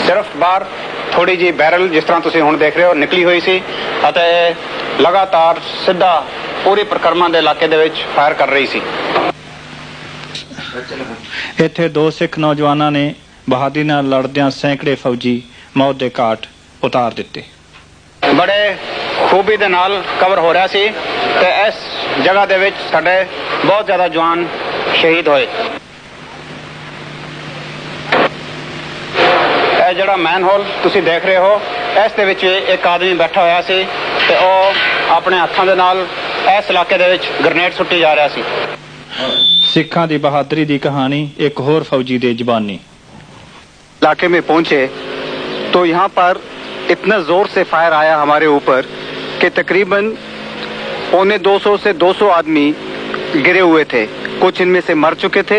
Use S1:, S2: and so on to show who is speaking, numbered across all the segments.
S1: ਸਿਰਫ ਬਾਹਰ ਥੋੜੀ ਜੀ ਬੈਰਲ ਜਿਸ ਤਰ੍ਹਾਂ ਤੁਸੀਂ ਹੁਣ ਦੇਖ ਰਹੇ ਹੋ ਨਿਕਲੀ ਹੋਈ ਸੀ ਅਤੇ ਲਗਾਤਾਰ ਸਿੱਧਾ ਪੂਰੀ ਪਰਿਕਰਮਾ ਦੇ ਇਲਾਕੇ ਦੇ ਵਿੱਚ ਫਾਇਰ ਕਰ ਰਹੀ ਸੀ।
S2: ਇੱਥੇ 2 ਸਿੱਖ ਨੌਜਵਾਨਾਂ ਨੇ ਬਹਾਦਰੀ ਨਾਲ ਲੜਦਿਆਂ ਸੈਂਕੜੇ ਫੌਜੀ ਮੌਤ ਦੇ ਘਾਟ ਉਤਾਰ ਦਿੱਤੇ।
S1: ਬੜੇ ਖੂਬੀ ਦੇ ਨਾਲ ਕਵਰ ਹੋ ਰਿਹਾ ਸੀ ਤੇ ਇਸ ਜਗ੍ਹਾ ਦੇ ਵਿੱਚ ਸਾਡੇ ਬਹੁਤ ਜ਼ਿਆਦਾ ਜਵਾਨ ਸ਼ਹੀਦ ਹੋਏ। ਇਹ ਜਿਹੜਾ ਮੈਨ ਹੋਲ ਤੁਸੀਂ ਦੇਖ ਰਹੇ ਹੋ ਇਸ ਦੇ ਵਿੱਚ ਇੱਕ ਆਦਮੀ ਬੈਠਾ ਹੋਇਆ ਸੀ ਤੇ ਉਹ ਆਪਣੇ ਹੱਥਾਂ ਦੇ ਨਾਲ ਇਸ ਇਲਾਕੇ ਦੇ ਵਿੱਚ ਗ੍ਰਨੇਡ ਸੁੱਟੀ ਜਾ ਰਿਹਾ ਸੀ।
S2: ਸਿੱਖਾਂ ਦੀ ਬਹਾਦਰੀ ਦੀ ਕਹਾਣੀ ਇੱਕ ਹੋਰ ਫੌਜੀ ਦੀ ਜ਼ਬਾਨੀ।
S3: इलाके में पहुंचे तो यहाँ पर इतना जोर से फायर आया हमारे ऊपर कि तकरीबन 150 से 200 आदमी गिरे हुए थे। कुछ इनमें से मर चुके थे,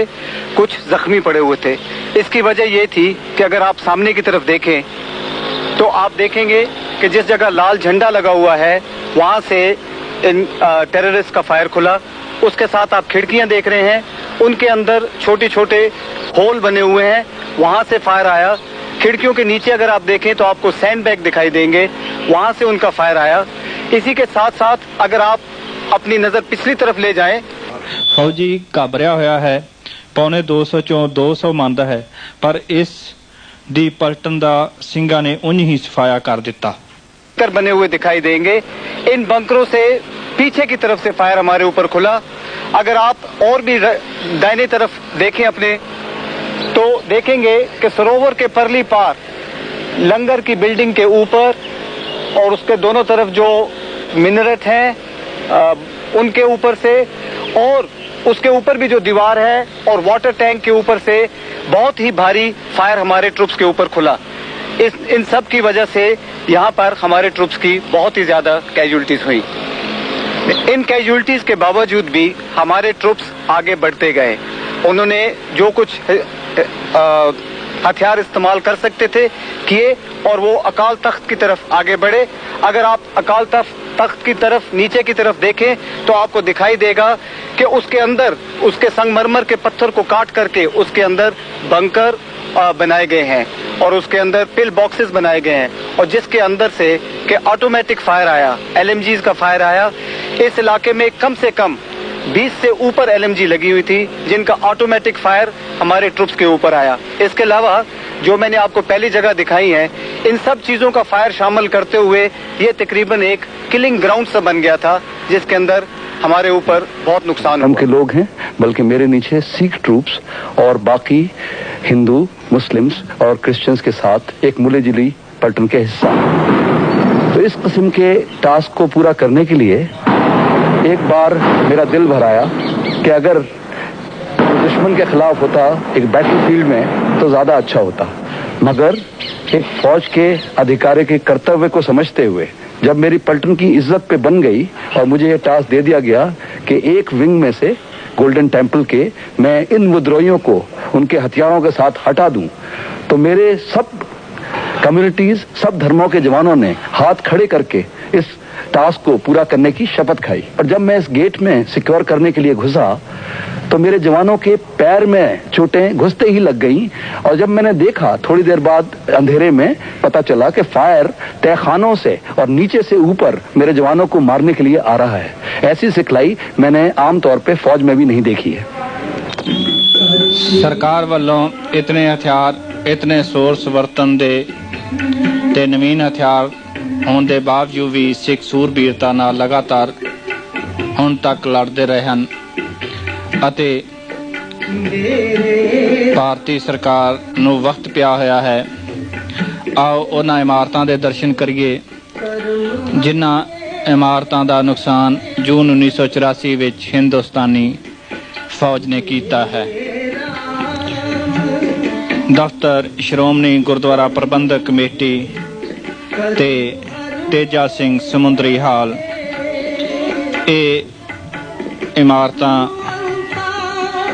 S3: कुछ जख्मी पड़े हुए थे। इसकी वजह ये थी कि अगर आप सामने की तरफ देखें तो आप देखेंगे कि जिस जगह लाल झंडा लगा हुआ है वहां से इन टेररिस्ट का फायर खुला। उसके साथ आप खिड़कियां देख रहे हैं, उनके अंदर छोटे छोटे होल बने हुए हैं, वहां से फायर आया। खिड़कियों के नीचे अगर आप देखें तो आपको सैंड बैग दिखाई देंगे, वहां से उनका फायर आया। इसी के साथ साथ अगर आप अपनी नजर पिछली तरफ ले जाएं,
S2: फौजी घबराया होया है, 250 चों 200 मंद है, पर इस दी पलटन दा ਸਿੰਘਾਂ ने उंज ही सफाया कर दिता।
S3: बने हुए दिखाई देंगे। इन बंकरों से पीछे की तरफ से फायर हमारे ऊपर खुला। अगर आप और भी दाहिने तरफ देखें अपने तो देखेंगे कि सरोवर के परली पार लंगर की बिल्डिंग के ऊपर और उसके दोनों तरफ जो मिनरेट हैं उनके ऊपर से और उसके ऊपर भी जो दीवार है और वाटर टैंक के ऊपर से बहुत ही भारी फायर हमारे ट्रुप्स के ऊपर खुला। इन सब की वजह से यहाँ पर हमारे ट्रुप्स की बहुत ही ज्यादा कैजुअल्टीज हुई। इन कैजुअल्टीज के बावजूद भी हमारे ट्रुप्स आगे बढ़ते गए। उन्होंने जो कुछ हथियार इस्तेमाल कर सकते थे किए और वो अकाल तख्त की तरफ आगे बढ़े। अगर आप अकाल तख्त की तरफ नीचे की तरफ देखें तो आपको दिखाई देगा कि उसके अंदर उसके संगमरमर के पत्थर को काट करके उसके अंदर बंकर बनाए गए हैं और उसके अंदर पिल बॉक्सेस बनाए गए हैं और जिसके अंदर से कि ऑटोमेटिक फायर आया, LMGs का फायर आया। इस इलाके में कम से कम 20 से ऊपर LMG लगी हुई थी जिनका ऑटोमेटिक फायर हमारे ट्रुप्स के ऊपर आया। इसके अलावा जो मैंने आपको पहली जगह दिखाई है, इन सब चीजों का फायर शामिल करते हुए ये तकरीबन एक किलिंग ग्राउंड सा बन गया था जिसके अंदर हमारे ऊपर बहुत नुकसान
S4: हम के लोग हैं, बल्कि मेरे नीचे सिख ट्रूप्स और बाकी हिंदू, मुस्लिम्स और क्रिश्चियंस के साथ एक मिली जुली पलटन के हिस्सा। तो इस किस्म के टास्क को पूरा करने के लिए एक बार मेरा दिल भर आया कि अगर दुश्मन के खिलाफ होता एक बैटलफील्ड में तो ज्यादा अच्छा होता, मगर एक फौज के अधिकारी के कर्तव्य को समझते हुए जब मेरी पलटन की इज्जत पे बन गई और मुझे ये टास्क दे दिया गया कि एक विंग में से गोल्डन टेम्पल के मैं इन विद्रोहियों को उनके हथियारों के साथ हटा दूं, तो मेरे सब कम्युनिटीज, सब धर्मों के जवानों ने हाथ खड़े करके इस टास्क को पूरा करने की शपथ खाई। और जब मैं इस गेट में सिक्योर करने के लिए घुसा तो मेरे जवानों के पैर में चोटें घुसते ही लग गईं और जब मैंने देखा थोड़ी देर बाद अंधेरे में पता चला कि फायर तहखानों से और नीचे से ऊपर मेरे जवानों को मारने के लिए आ रहा है। ऐसी सिखलाई मैंने आमतौर पे फौज में भी नहीं देखी है।
S2: सरकार वालों इतने हथियार, इतने सोर्स वरतन दे ते नवीन हथियार होने के बावजूद भी सिख सूरबीरता नाल लगातार ਹੁਣ तक लड़ते रहे हैं ਅਤੇ ਭਾਰਤੀ ਸਰਕਾਰ ਨੂੰ ਵਕਤ ਪਿਆ ਹੋਇਆ ਹੈ। ਆਓ ਉਹਨਾਂ ਇਮਾਰਤਾਂ ਦੇ ਦਰਸ਼ਨ ਕਰੀਏ ਜਿਨ੍ਹਾਂ ਇਮਾਰਤਾਂ ਦਾ ਨੁਕਸਾਨ ਜੂਨ 1984 ਵਿੱਚ ਹਿੰਦੁਸਤਾਨੀ ਫੌਜ ਨੇ ਕੀਤਾ ਹੈ। ਦਫ਼ਤਰ ਸ਼੍ਰੋਮਣੀ ਗੁਰਦੁਆਰਾ ਪ੍ਰਬੰਧਕ ਕਮੇਟੀ ਤੇ ਤੇਜਾ ਸਿੰਘ ਸਮੁੰਦਰੀ ਹਾਲ, ਇਹ ਇਮਾਰਤਾਂ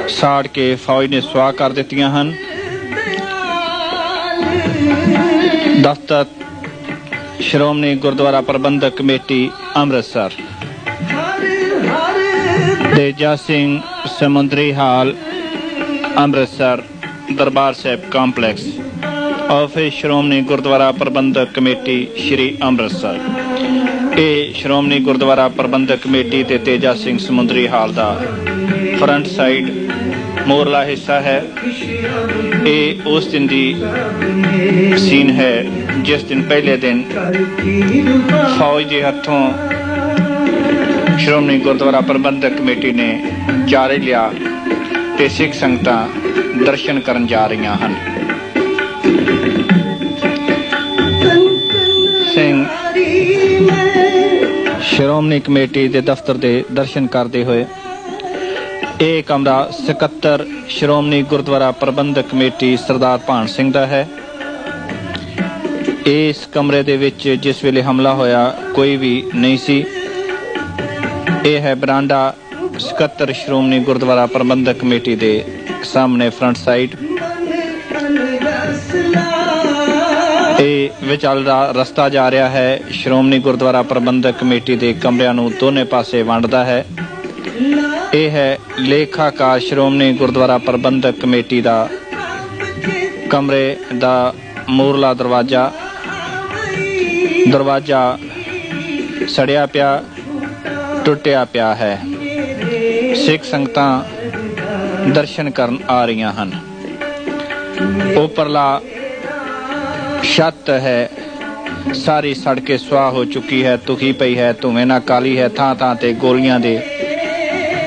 S2: ਸਾੜ ਕੇ ਫੌਜ ਨੇ ਸੁਆਹ ਕਰ ਦਿੱਤੀਆਂ ਹਨ। ਦਫ਼ਤਰ ਸ਼੍ਰੋਮਣੀ ਗੁਰਦੁਆਰਾ ਪ੍ਰਬੰਧਕ ਕਮੇਟੀ ਅੰਮ੍ਰਿਤਸਰ, ਤੇਜਾ ਸਿੰਘ ਸਮੁੰਦਰੀ ਹਾਲ ਅੰਮ੍ਰਿਤਸਰ, ਦਰਬਾਰ ਸਾਹਿਬ ਕੰਪਲੈਕਸ। ਆਫਿਸ ਸ਼੍ਰੋਮਣੀ ਗੁਰਦੁਆਰਾ ਪ੍ਰਬੰਧਕ ਕਮੇਟੀ ਸ਼੍ਰੀ ਅੰਮ੍ਰਿਤਸਰ। ਇਹ ਸ਼੍ਰੋਮਣੀ ਗੁਰਦੁਆਰਾ ਪ੍ਰਬੰਧਕ ਕਮੇਟੀ ਤੇ ਤੇਜਾ ਸਿੰਘ ਸਮੁੰਦਰੀ ਹਾਲ ਦਾ ਫਰੰਟ ਸਾਈਡ ਮੋਰਲਾ ਹਿੱਸਾ ਹੈ। ਇਹ ਉਸ ਦਿਨ ਦੀ ਸੀਨ ਹੈ ਜਿਸ ਦਿਨ ਪਹਿਲੇ ਦਿਨ ਫੌਜ ਦੇ ਹੱਥੋਂ ਸ਼੍ਰੋਮਣੀ ਗੁਰਦੁਆਰਾ ਪ੍ਰਬੰਧਕ ਕਮੇਟੀ ਨੇ ਜਾਰੀ ਲਿਆ ਤੇ ਸਿੱਖ ਸੰਗਤਾਂ ਦਰਸ਼ਨ ਕਰਨ ਜਾ ਰਹੀਆਂ ਹਨ। ਸਿੰਘ ਸ਼੍ਰੋਮਣੀ ਕਮੇਟੀ ਦੇ ਦਫ਼ਤਰ ਦੇ ਦਰਸ਼ਨ ਕਰਦੇ ਹੋਏ। ਇਹ ਕਮਰਾ ਸਕੱਤਰ ਸ਼੍ਰੋਮਣੀ ਗੁਰਦੁਆਰਾ ਪ੍ਰਬੰਧਕ ਕਮੇਟੀ ਸਰਦਾਰ ਭਾਨ ਸਿੰਘ ਦਾ ਹੈ। ਇਸ ਕਮਰੇ ਦੇ ਵਿੱਚ ਜਿਸ ਵੇਲੇ ਹਮਲਾ ਹੋਇਆ ਕੋਈ ਵੀ ਨਹੀਂ ਸੀ। ਇਹ ਹੈ ਬਰਾਂਡਾ ਸਕੱਤਰ ਸ਼੍ਰੋਮਣੀ ਗੁਰਦੁਆਰਾ ਪ੍ਰਬੰਧਕ ਕਮੇਟੀ ਦੇ ਸਾਹਮਣੇ ਫਰੰਟ ਸਾਈਡ। ਇਹ ਵਿਚਾਲਾ ਰਸਤਾ ਜਾ ਰਿਹਾ ਹੈ ਸ਼੍ਰੋਮਣੀ ਗੁਰਦੁਆਰਾ ਪ੍ਰਬੰਧਕ ਕਮੇਟੀ ਦੇ ਕਮਰਿਆਂ ਨੂੰ ਦੋਨੇ ਪਾਸੇ ਵੰਡਦਾ ਹੈ। ਇਹ ਹੈ ਲੇਖਾਕਾਰ ਸ਼੍ਰੋਮਣੀ ਗੁਰਦੁਆਰਾ ਪ੍ਰਬੰਧਕ ਕਮੇਟੀ ਦਾ ਕਮਰੇ ਦਾ ਮੂਹਰਲਾ ਦਰਵਾਜ਼ਾ ਸੜਿਆ ਪਿਆ ਟੁੱਟਿਆ ਪਿਆ ਹੈ। ਸਿੱਖ ਸੰਗਤਾਂ ਦਰਸ਼ਨ ਕਰਨ ਆ ਰਹੀਆਂ ਹਨ। ਉੱਪਰਲਾ ਛੱਤ ਹੈ ਸਾਰੀ ਸੜ ਕੇ ਸੁਆਹ ਹੋ ਚੁੱਕੀ ਹੈ, ਧੁਖੀ ਪਈ ਹੈ, ਧੂੰਏ ਨਾਲ ਕਾਲੀ ਹੈ। ਥਾਂ ਥਾਂ ਤੇ ਗੋਲੀਆਂ ਦੇ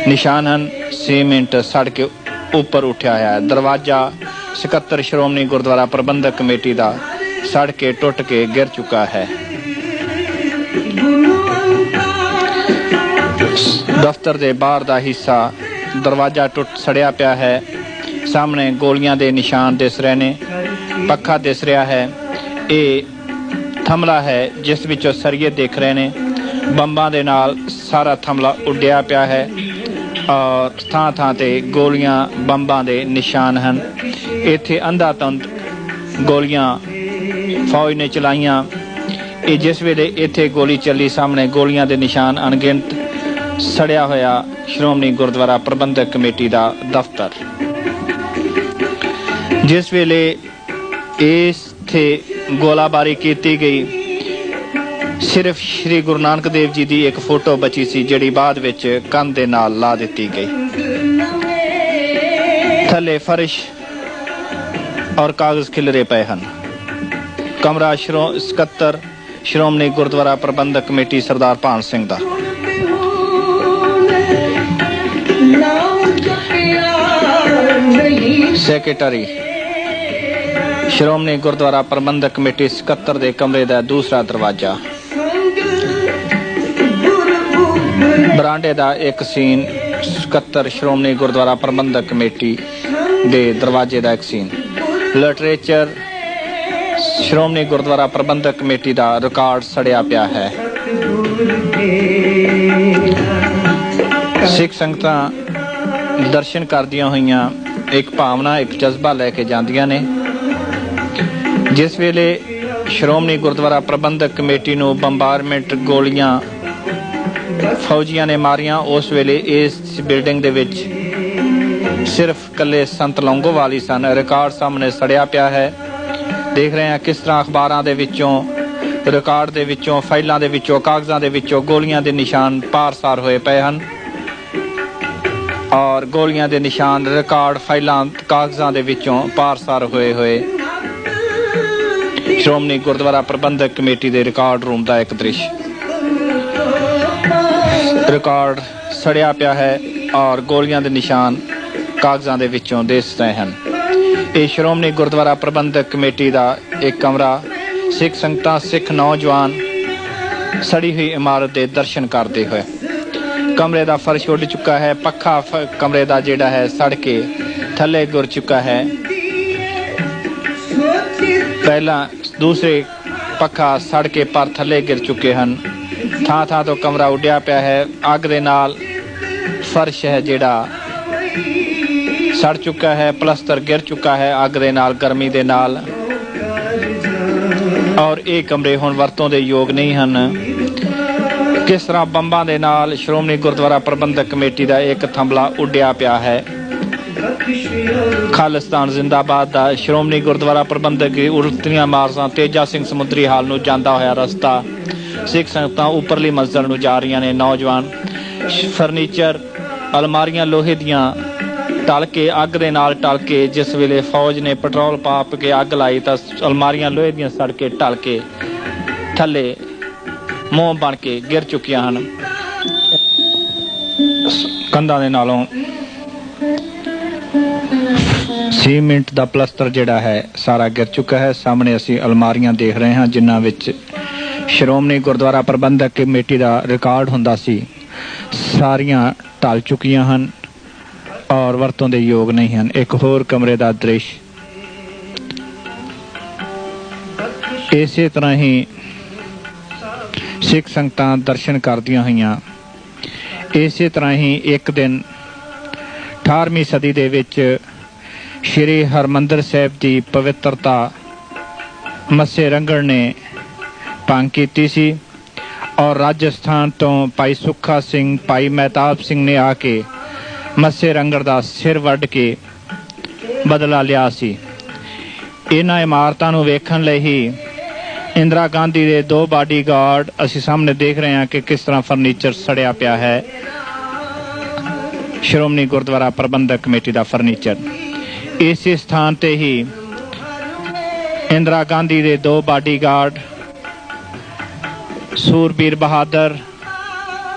S2: ਨਿਸ਼ਾਨ ਹਨ। ਸੀਮੈਂਟ ਸੜ ਕੇ ਉੱਪਰ ਉੱਠਿਆ ਹੈ। ਦਰਵਾਜ਼ਾ ਸਕੱਤਰ ਸ਼੍ਰੋਮਣੀ ਗੁਰਦੁਆਰਾ ਪ੍ਰਬੰਧਕ ਕਮੇਟੀ ਦਾ ਸੜ ਕੇ ਟੁੱਟ ਕੇ ਗਿਰ ਚੁੱਕਾ ਹੈ। ਦਫ਼ਤਰ ਦੇ ਬਾਹਰ ਦਾ ਹਿੱਸਾ ਦਰਵਾਜ਼ਾ ਸੜਿਆ ਪਿਆ ਹੈ। ਸਾਹਮਣੇ ਗੋਲੀਆਂ ਦੇ ਨਿਸ਼ਾਨ ਦਿਸ ਰਹੇ ਨੇ। ਪੱਖਾ ਦਿਸ ਰਿਹਾ ਹੈ। ਇਹ ਥੰਮਲਾ ਹੈ ਜਿਸ ਵਿੱਚੋਂ ਸਰੀਏ ਦਿਖ ਰਹੇ ਨੇ। ਬੰਬਾਂ ਦੇ ਨਾਲ ਸਾਰਾ ਥੰਮਲਾ ਉੱਡਿਆ ਪਿਆ ਹੈ ਔਰ ਥਾਂ ਥਾਂ ਤੇ ਗੋਲੀਆਂ ਬੰਬਾਂ ਦੇ ਨਿਸ਼ਾਨ ਹਨ। ਇੱਥੇ ਅੰਧਾਧੁੰਦ ਗੋਲੀਆਂ ਫੌਜ ਨੇ ਚਲਾਈਆਂ। ਇਹ ਜਿਸ ਵੇਲੇ ਇੱਥੇ ਗੋਲੀ ਚੱਲੀ ਸਾਹਮਣੇ ਗੋਲੀਆਂ ਦੇ ਨਿਸ਼ਾਨ ਅਣਗਿਣਤ। ਸੜਿਆ ਹੋਇਆ ਸ਼੍ਰੋਮਣੀ ਗੁਰਦੁਆਰਾ ਪ੍ਰਬੰਧਕ ਕਮੇਟੀ ਦਾ ਦਫ਼ਤਰ। ਜਿਸ ਵੇਲੇ ਇੱਥੇ ਗੋਲਾਬਾਰੀ ਕੀਤੀ ਗਈ ਸਿਰਫ ਸ਼੍ਰੀ ਗੁਰੂ ਨਾਨਕ ਦੇਵ ਜੀ ਦੀ ਇੱਕ ਫੋਟੋ ਬਚੀ ਸੀ ਜਿਹੜੀ ਬਾਅਦ ਵਿੱਚ ਕੰਧ ਦੇ ਨਾਲ ਲਾ ਦਿੱਤੀ ਗਈ। ਥੱਲੇ ਫਰਸ਼ ਔਰ ਕਾਗਜ਼ ਖਿਲਰੇ ਪਏ ਹਨ। ਕਮਰਾ ਸਕੱਤਰ ਸ਼੍ਰੋਮਣੀ ਗੁਰਦੁਆਰਾ ਪ੍ਰਬੰਧਕ ਕਮੇਟੀ ਸਰਦਾਰ ਭਾਨ ਸਿੰਘ ਦਾ। ਸੈਕਟਰੀ ਸ਼੍ਰੋਮਣੀ ਗੁਰਦੁਆਰਾ ਪ੍ਰਬੰਧਕ ਕਮੇਟੀ ਸਕੱਤਰ ਦੇ ਕਮਰੇ ਦਾ ਦੂਸਰਾ ਦਰਵਾਜ਼ਾ। ਬਰਾਂਡੇ ਦਾ ਇੱਕ ਸੀਨ ਸਕੱਤਰ ਸ਼੍ਰੋਮਣੀ ਗੁਰਦੁਆਰਾ ਪ੍ਰਬੰਧਕ ਕਮੇਟੀ ਦੇ ਦਰਵਾਜ਼ੇ ਦਾ ਇੱਕ ਸੀਨ। ਲਿਟਰੇਚਰ ਸ਼੍ਰੋਮਣੀ ਗੁਰਦੁਆਰਾ ਪ੍ਰਬੰਧਕ ਕਮੇਟੀ ਦਾ ਰਿਕਾਰਡ ਸੜਿਆ ਪਿਆ ਹੈ। ਸਿੱਖ ਸੰਗਤਾਂ ਦਰਸ਼ਨ ਕਰਦੀਆਂ ਹੋਈਆਂ ਇੱਕ ਭਾਵਨਾ ਇੱਕ ਜਜ਼ਬਾ ਲੈ ਕੇ ਜਾਂਦੀਆਂ ਨੇ। ਜਿਸ ਵੇਲੇ ਸ਼੍ਰੋਮਣੀ ਗੁਰਦੁਆਰਾ ਪ੍ਰਬੰਧਕ ਕਮੇਟੀ ਨੂੰ ਬੰਬਾਰਮੈਂਟ ਗੋਲੀਆਂ ਫੌਜੀਆਂ ਨੇ ਮਾਰੀਆਂ ਉਸ ਵੇਲੇ ਇਸ ਬਿਲਡਿੰਗ ਦੇ ਵਿੱਚ ਸਿਰਫ ਇਕੱਲੇ ਸੰਤ ਲੌਂਗੋਵਾਲ ਹੀ ਸਨ। ਰਿਕਾਰਡ ਸਾਹਮਣੇ ਸੜਿਆ ਪਿਆ ਹੈ। ਦੇਖ ਰਹੇ ਹਾਂ ਕਿਸ ਤਰ੍ਹਾਂ ਅਖਬਾਰਾਂ ਦੇ ਵਿੱਚੋਂ ਰਿਕਾਰਡ ਦੇ ਵਿੱਚੋਂ ਫਾਈਲਾਂ ਦੇ ਵਿੱਚੋਂ ਕਾਗਜ਼ਾਂ ਦੇ ਵਿੱਚੋਂ ਗੋਲੀਆਂ ਦੇ ਨਿਸ਼ਾਨ ਪਾਰ-ਸਾਰ ਹੋਏ ਪਏ ਹਨ ਔਰ ਗੋਲੀਆਂ ਦੇ ਨਿਸ਼ਾਨ ਰਿਕਾਰਡ ਫਾਈਲਾਂ ਕਾਗਜ਼ਾਂ ਦੇ ਵਿੱਚੋਂ ਪਾਰ-ਸਾਰ ਹੋਏ ਸ਼੍ਰੋਮਣੀ ਗੁਰਦੁਆਰਾ ਪ੍ਰਬੰਧਕ ਕਮੇਟੀ ਦੇ ਰਿਕਾਰਡ ਰੂਮ ਦਾ ਇੱਕ ਦ੍ਰਿਸ਼। ਰਿਕਾਰਡ ਸੜਿਆ ਪਿਆ ਹੈ ਔਰ ਗੋਲੀਆਂ ਦੇ ਨਿਸ਼ਾਨ ਕਾਗਜ਼ਾਂ ਦੇ ਵਿੱਚੋਂ ਦਿਸ ਰਹੇ ਹਨ। ਇਹ ਸ਼੍ਰੋਮਣੀ ਗੁਰਦੁਆਰਾ ਪ੍ਰਬੰਧਕ ਕਮੇਟੀ ਦਾ ਇੱਕ ਕਮਰਾ। ਸਿੱਖ ਸੰਗਤਾਂ ਸਿੱਖ ਨੌਜਵਾਨ ਸੜੀ ਹੋਈ ਇਮਾਰਤ ਦੇ ਦਰਸ਼ਨ ਕਰਦੇ ਹੋਏ। ਕਮਰੇ ਦਾ ਫਰਸ਼ ਉੱਡ ਚੁੱਕਾ ਹੈ। ਪੱਖਾ ਕਮਰੇ ਦਾ ਜਿਹੜਾ ਹੈ ਸੜ ਕੇ ਥੱਲੇ ਗਿਰ ਚੁੱਕਾ ਹੈ। ਪਹਿਲਾਂ ਦੂਸਰੇ ਪੱਖਾ ਸੜ ਕੇ ਪਰ ਥੱਲੇ ਗਿਰ ਚੁੱਕੇ ਹਨ। ਥਾਂ ਥਾਂ ਤੋਂ ਕਮਰਾ ਉੱਡਿਆ ਪਿਆ ਹੈ। ਅੱਗ ਦੇ ਨਾਲ ਫਰਸ਼ ਹੈ ਜਿਹੜਾ ਸੜ ਚੁੱਕਾ ਹੈ। ਪਲਸਤਰ ਗਿਰ ਚੁੱਕਾ ਹੈ ਅੱਗ ਦੇ ਨਾਲ, ਗਰਮੀ ਦੇ ਨਾਲ। ਔਰ ਇਹ ਕਮਰੇ ਹੁਣ ਵਰਤੋਂ ਦੇ ਯੋਗ ਨਹੀਂ ਹਨ। ਕਿਸ ਤਰ੍ਹਾਂ ਬੰਬਾਂ ਦੇ ਨਾਲ ਸ਼੍ਰੋਮਣੀ ਗੁਰਦੁਆਰਾ ਪ੍ਰਬੰਧਕ ਕਮੇਟੀ ਦਾ ਇੱਕ ਥੰਮਲਾ ਉੱਡਿਆ ਪਿਆ ਹੈ। ਖਾਲਿਸਤਾਨ ਜ਼ਿੰਦਾਬਾਦ ਦਾ ਸ਼੍ਰੋਮਣੀ ਗੁਰਦੁਆਰਾ ਪ੍ਰਬੰਧਕ ਦੀ ਉਲਟੀਆਂ ਮਾਰਸਾਂ ਤੇਜਾ ਸਿੰਘ ਸਮੁੰਦਰੀ ਹਾਲ ਨੂੰ ਜਾਂਦਾ ਹੋਇਆ ਰਸਤਾ ਸਿੱਖ ਸੰਗਤਾਂ ਉੱਪਰਲੀ ਮੰਜ਼ਿਲ ਨੂੰ ਜਾ ਰਹੀਆਂ ਨੇ। ਨੌਜਵਾਨ ਫਰਨੀਚਰ ਅਲਮਾਰੀਆਂ ਲੋਹੇ ਦੀਆਂ ਟਲ ਕੇ ਅੱਗ ਦੇ ਨਾਲ ਟਲ ਕੇ, ਜਿਸ ਵੇਲੇ ਫੌਜ ਨੇ ਪੈਟਰੋਲ ਪਾਪ ਕੇ ਅੱਗ ਲਾਈ ਤਾਂ ਅਲਮਾਰੀਆਂ ਲੋਹੇ ਦੀਆਂ ਸੜ ਕੇ ਢਲ ਕੇ ਥੱਲੇ ਮੋਮ ਬਣ ਕੇ ਗਿਰ ਚੁੱਕੀਆਂ ਹਨ। ਕੰਧਾਂ ਦੇ ਨਾਲੋਂ ਸੀਮੈਂਟ ਦਾ ਪਲਸਤਰ ਜਿਹੜਾ ਹੈ ਸਾਰਾ ਗਿਰ ਚੁੱਕਾ ਹੈ। ਸਾਹਮਣੇ ਅਸੀਂ ਅਲਮਾਰੀਆਂ ਦੇਖ ਰਹੇ ਹਾਂ ਜਿਨ੍ਹਾਂ ਵਿੱਚ ਸ਼੍ਰੋਮਣੀ ਗੁਰਦੁਆਰਾ ਪ੍ਰਬੰਧਕ ਕਮੇਟੀ ਦਾ ਰਿਕਾਰਡ ਹੁੰਦਾ ਸੀ, ਸਾਰੀਆਂ ਢਲ ਚੁੱਕੀਆਂ ਹਨ ਔਰ ਵਰਤੋਂ ਦੇ ਯੋਗ ਨਹੀਂ ਹਨ। ਇੱਕ ਹੋਰ ਕਮਰੇ ਦਾ ਦ੍ਰਿਸ਼ ਇਸੇ ਤਰ੍ਹਾਂ ਹੀ ਸਿੱਖ ਸੰਗਤਾਂ ਦਰਸ਼ਨ ਕਰਦੀਆਂ ਹੋਈਆਂ। ਇਸੇ ਤਰ੍ਹਾਂ ਹੀ ਇੱਕ ਦਿਨ 18ਵੀਂ ਸਦੀ ਦੇ ਵਿੱਚ ਸ਼੍ਰੀ ਹਰਮੰਦਰ ਸਾਹਿਬ ਦੀ ਪਵਿੱਤਰਤਾ ਮੱਸੇ ਰੰਗੜ ਨੇ ਭੰਗ ਕੀਤੀ ਸੀ ਔਰ ਰਾਜਸਥਾਨ ਤੋਂ ਭਾਈ ਸੁੱਖਾ ਸਿੰਘ, ਭਾਈ ਮਹਿਤਾਬ ਸਿੰਘ ਨੇ ਆ ਕੇ ਮੱਸੇ ਰੰਗੜ ਦਾ ਸਿਰ ਵੱਢ ਕੇ ਬਦਲਾ ਲਿਆ ਸੀ। ਇਹਨਾਂ ਇਮਾਰਤਾਂ ਨੂੰ ਵੇਖਣ ਲਈ ਹੀ ਇੰਦਰਾ ਗਾਂਧੀ ਦੇ 2 ਬਾਡੀਗਾਰਡ ਅਸੀਂ ਸਾਹਮਣੇ ਦੇਖ ਰਹੇ ਹਾਂ ਕਿ ਕਿਸ ਤਰ੍ਹਾਂ ਫਰਨੀਚਰ ਸੜਿਆ ਪਿਆ ਹੈ। ਸ਼੍ਰੋਮਣੀ ਗੁਰਦੁਆਰਾ ਪ੍ਰਬੰਧਕ ਕਮੇਟੀ ਦਾ ਫਰਨੀਚਰ। ਇਸੇ ਸਥਾਨ ਤੇ ਹੀ ਇੰਦਰਾ ਗਾਂਧੀ ਦੇ 2 ਬਾਡੀਗਾਰਡ ਸੂਰਬੀਰ ਬਹਾਦਰ